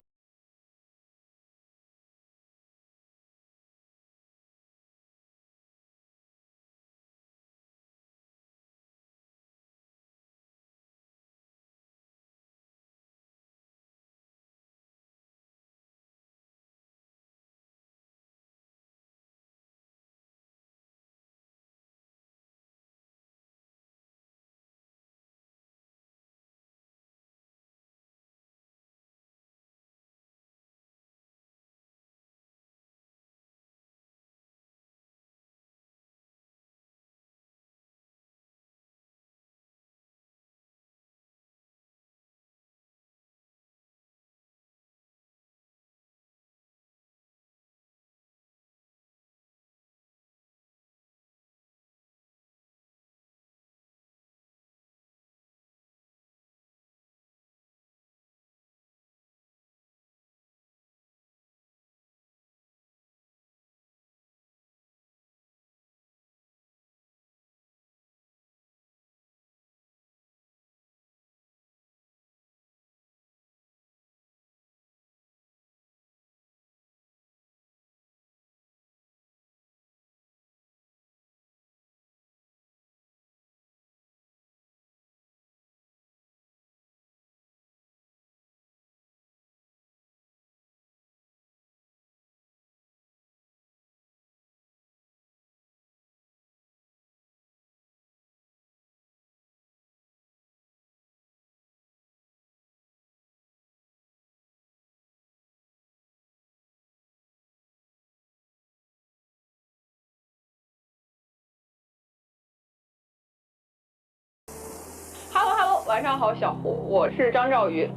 Hello， 晚上好，小胡，我是张兆宇。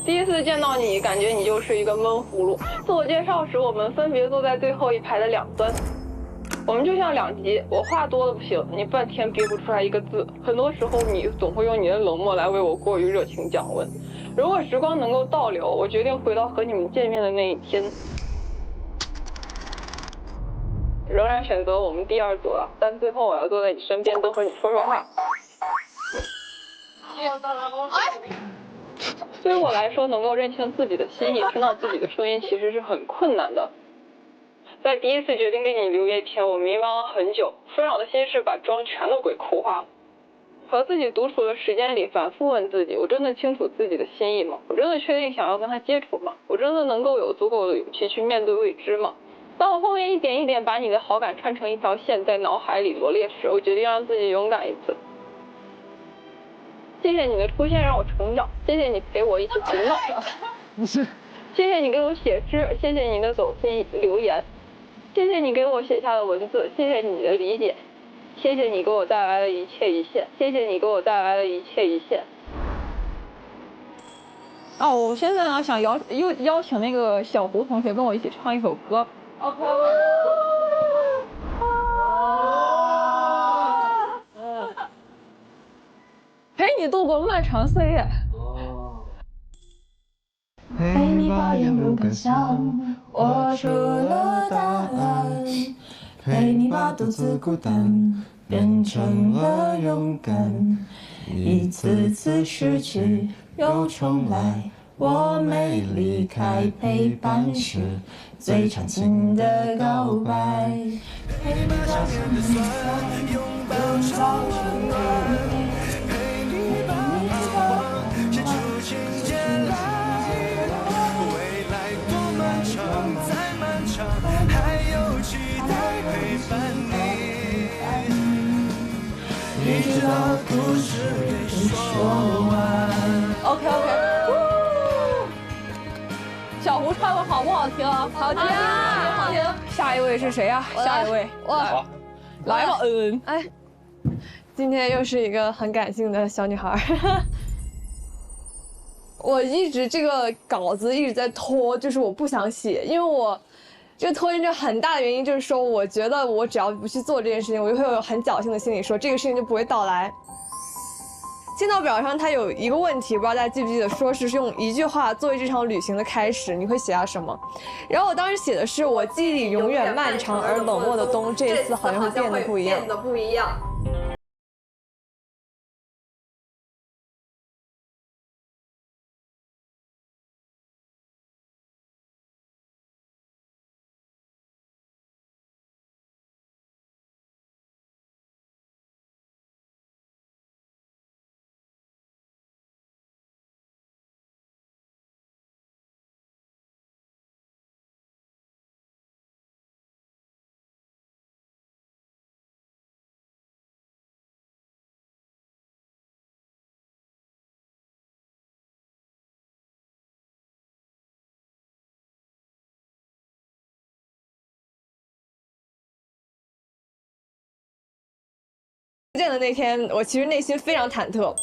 第一次见到你，感觉你就是一个闷葫芦。自我介绍时，我们分别坐在最后一排的两端，我们就像两极。我话多的不行，你半天憋不出来一个字。很多时候，你总会用你的冷漠来为我过于热情降温。如果时光能够倒流，我决定回到和你们见面的那一天。仍然选择我们第二组了，但最后我要坐在你身边，多和你说说话。对于我来说，能够认清自己的心意，听到自己的声音，其实是很困难的。在第一次决定给你留言前，我迷茫了很久，纷扰的心事把妆全都鬼哭花了。和自己独处的时间里，反复问自己：我真的清楚自己的心意吗？我真的确定想要跟他接触吗？我真的能够有足够的勇气去面对未知吗？当我后面一点一点把你的好感串成一条线，在脑海里罗列时，我决定让自己勇敢一次。谢谢你的出现让我成长，谢谢你陪我一起胡闹，谢谢你给我写诗，谢谢你的走心留言，谢谢你给我写下的文字，谢谢你的理解，谢谢你给我带来的一切一切，谢谢你给我带来的一切一切。我现在呢想邀请那个小胡同学跟我一起唱一首歌。陪你度过漫长岁月。陪你把沿路感想握住了答案，陪你把独自孤单变成了勇敢，一次次失去又重来，我没离开，陪伴是最长情的告白。陪你找寻的酸，拥抱找寻的美，陪你把光写出情节来。未来多漫长，再漫长，还有期待陪伴你，一直到故事给说完。OK， 小胡唱的好不好听？好听，好听。下一位是谁呀？下一位，来吧，哎，今天又是一个很感性的小女孩。我一直这个稿子一直在拖，就是我不想写，因为我这个拖延症很大的原因就是说，我觉得我只要不去做这件事情，我就会有很侥幸的心理说这个事情就不会到来。进度表上它有一个问题，不知道大家记不记得，说是用一句话作为这场旅行的开始，你会写下什么？然后我当时写的是我记忆里永远漫长而冷漠的冬，这次好像会变得不一样。见的那天，我其实内心非常忐忑。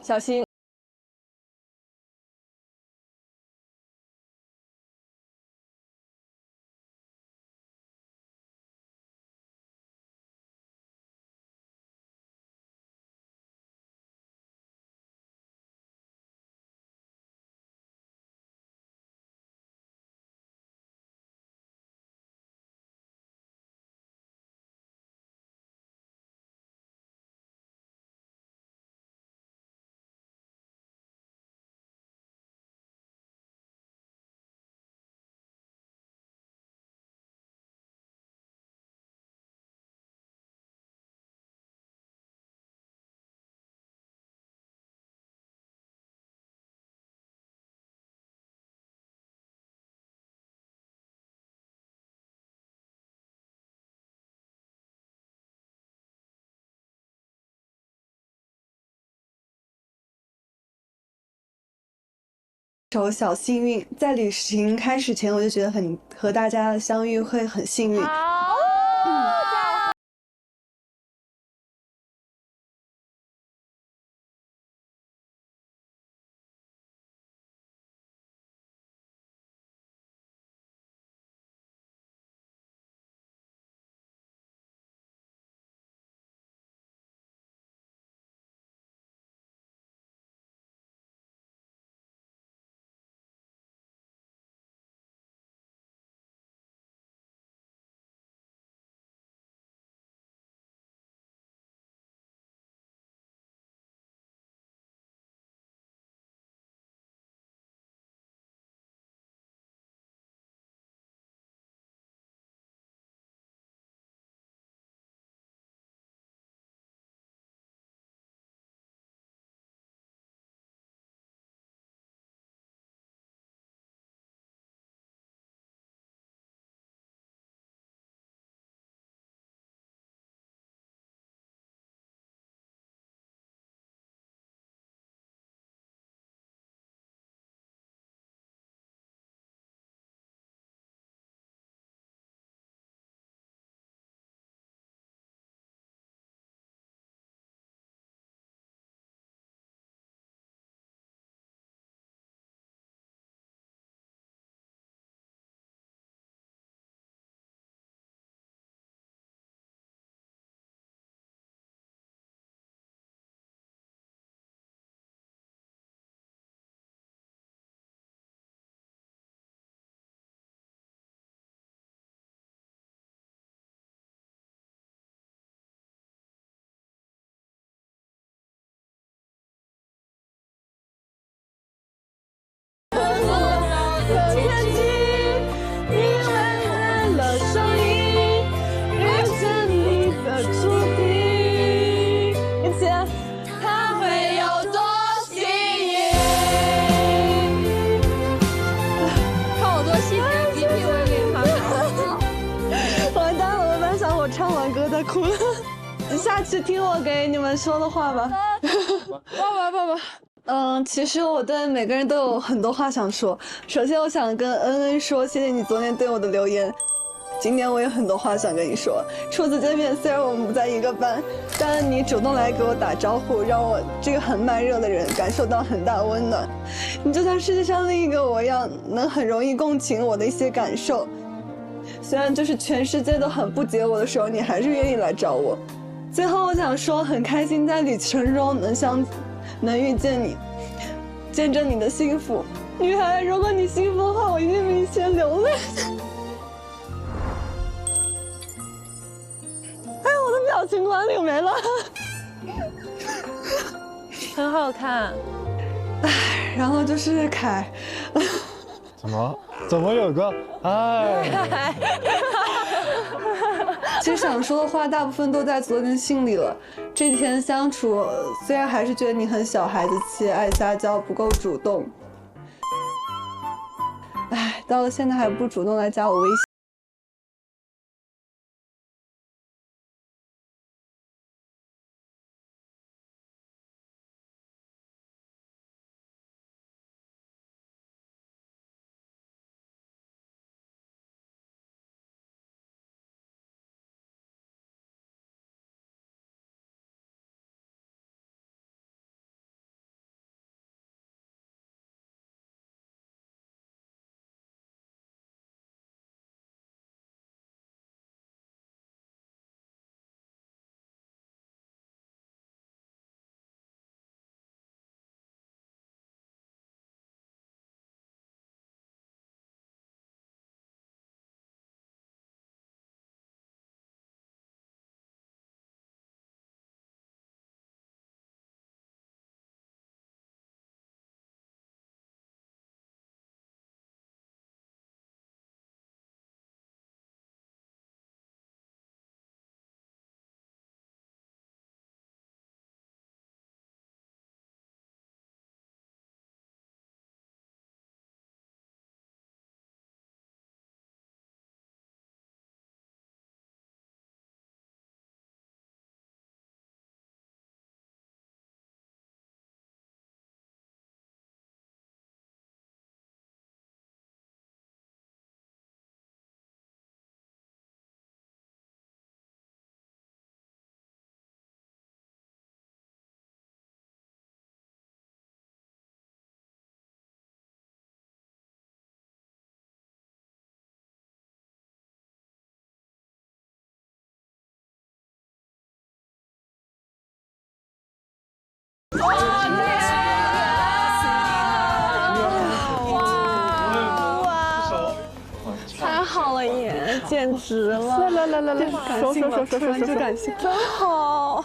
小新。首小幸运，在旅行开始前我就觉得和大家相遇会很幸运。哭了，下去听我给你们说的话吧。其实我对每个人都有很多话想说。首先，我想跟恩恩说，谢谢你昨天对我的留言。今年我有很多话想跟你说。初次见面，虽然我们不在一个班，但你主动来给我打招呼，让我这个很慢热的人感受到很大温暖。你就像世界上另一个我一样，能很容易共情我的一些感受。虽然就是全世界都很不解我的时候，你还是愿意来找我。最后我想说，很开心在旅程中能遇见你，见证你的幸福。女孩，如果你幸福的话，我一定为你先流泪。哎，我的表情管理没了。很好看。哎，然后就是凯。怎么有个哎？其实想说的话大部分都在昨天信里了。这几天相处，虽然还是觉得你很小孩子气，爱撒娇，不够主动。哎，到了现在还不主动来加我微信。简直了！来，说，就感性，真好。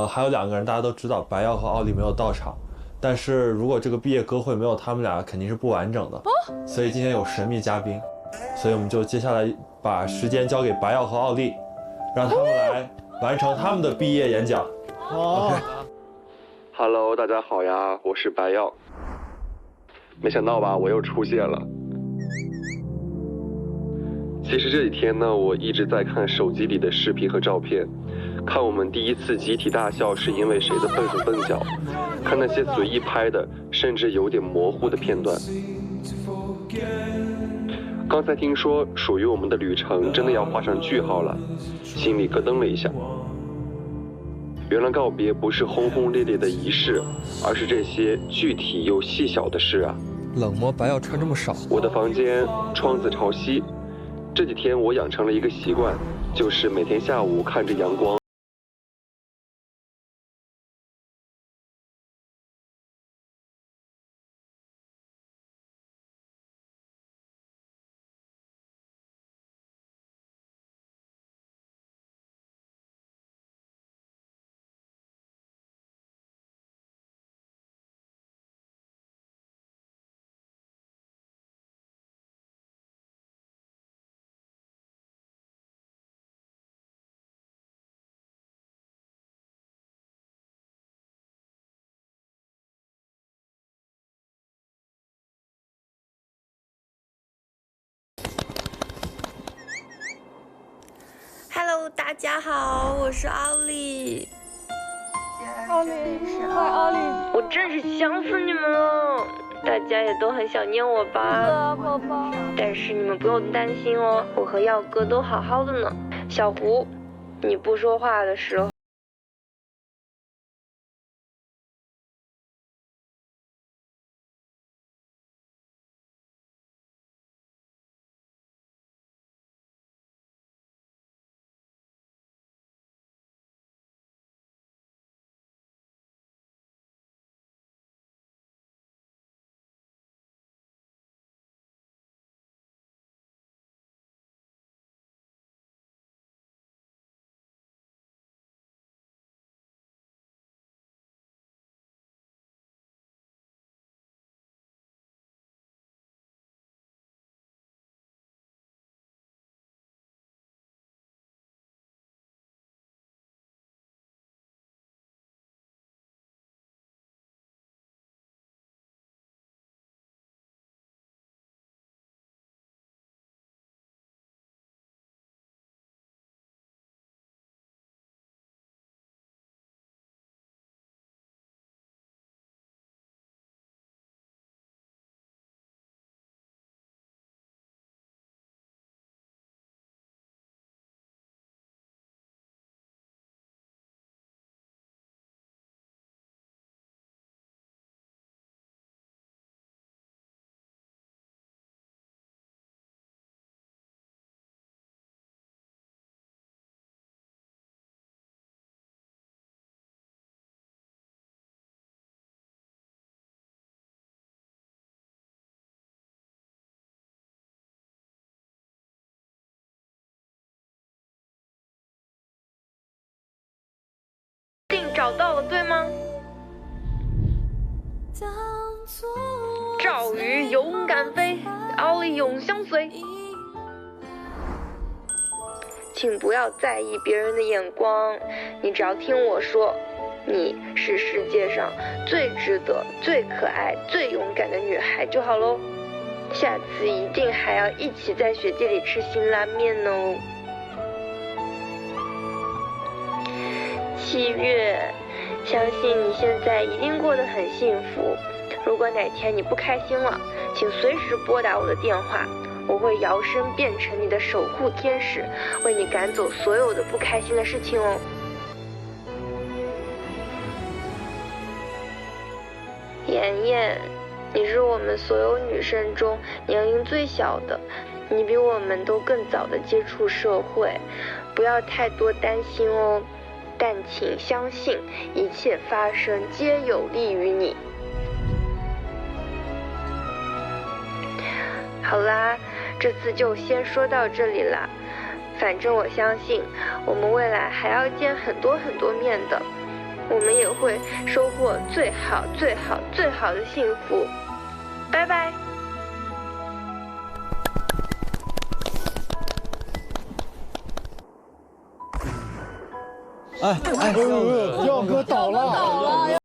还有2个人大家都知道，白耀和奥利没有到场，但是如果这个毕业歌会没有他们俩，肯定是不完整的。所以今天有神秘嘉宾，所以我们就接下来把时间交给白耀和奥利，让他们来完成他们的毕业演讲。Hello， 大家好呀，我是白耀。没想到吧，我又出现了。其实这几天呢，我一直在看手机里的视频和照片，看我们第一次集体大笑是因为谁的笨手笨脚，看那些随意拍的，甚至有点模糊的片段。刚才听说属于我们的旅程真的要画上句号了，心里咯噔了一下。原来告别不是轰轰烈烈的仪式，而是这些具体又细小的事啊。冷漠白药穿这么少。我的房间窗子朝西，这几天我养成了一个习惯，就是每天下午看着阳光。Hello， 大家好，我是奥利。奥利，我真是想死你们了，大家也都很想念我吧？宝宝。但是你们不用担心哦，我和耀哥都好好的呢。小胡，你不说话的时候。赵宇勇敢飞，奥利永相随。请不要在意别人的眼光，你只要听我说，你是世界上最值得、最可爱、最勇敢的女孩就好喽。下次一定还要一起在雪地里吃辛拉面哦。7月，相信你现在一定过得很幸福。如果哪天你不开心了，请随时拨打我的电话，我会摇身变成你的守护天使，为你赶走所有的不开心的事情哦。妍妍，你是我们所有女生中年龄最小的，你比我们都更早的接触社会，不要太多担心哦。但请相信，一切发生皆有利于你。好啦，这次就先说到这里啦。反正我相信，我们未来还要见很多很多面的，我们也会收获最好、最好、最好的幸福。拜拜。耀哥倒了。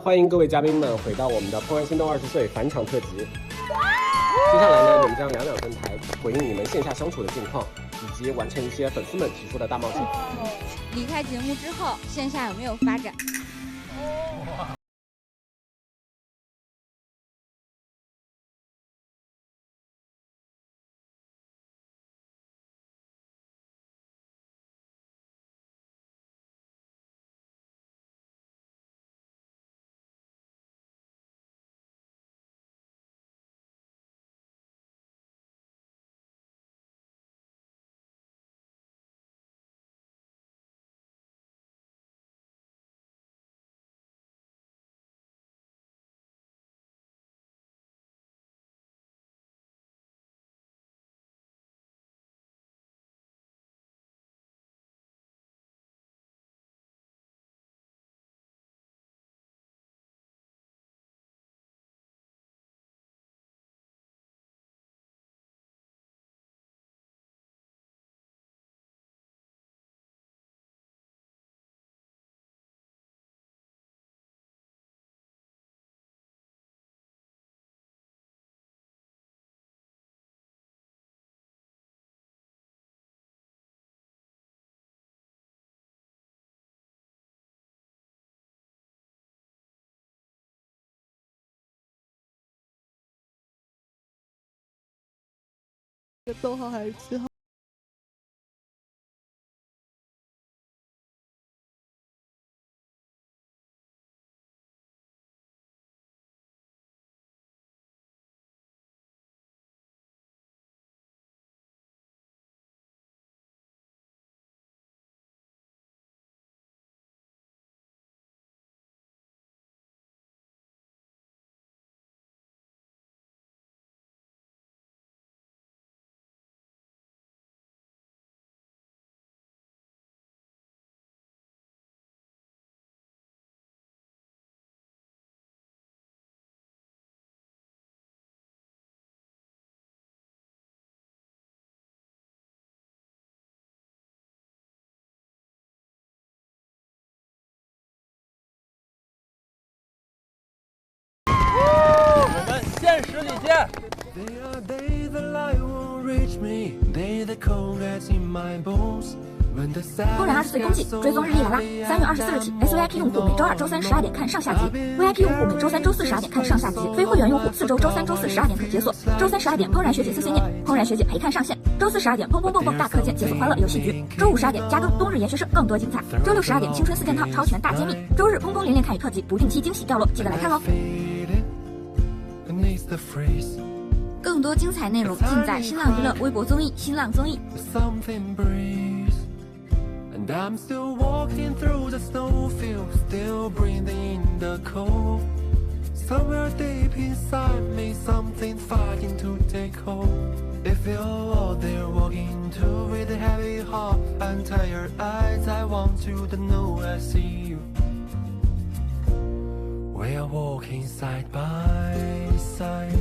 欢迎各位嘉宾们回到我们的《怦然心动20岁》返场特辑。接下来呢，我们将两分台回应你们线下相处的近况，以及完成一些粉丝们提出的大冒险。离开节目之后，线下有没有发展？逗号还是句号？限时礼见。怦然20岁冬季追踪日历来啦！3月24日起 ，SVIP 用户每周2、周3 12点看上下集 ，VIP 用户每周3、周4 12点看上下集，非会员用户4周周3、周4 12点可解锁。周3 12点怦然学姐碎碎念，怦然学姐陪看上线。周4 12点砰砰蹦蹦大课件解锁欢乐游戏局。周5 12点加更冬日研学社更多精彩。周6 12点青春4件套超全大揭秘。周日砰砰连连看雨特辑不定期惊喜掉落，记得来看哦！更多精彩内容尽在新浪娱乐微博综艺新浪综艺。And I'm still walking through the snowfield, still breathing in the cold. Somewhere deep inside me, something's fighting to take hold. If you're out there walking too with a heavy heart and tired eyes, I want you to know I see you. We are walking side by side.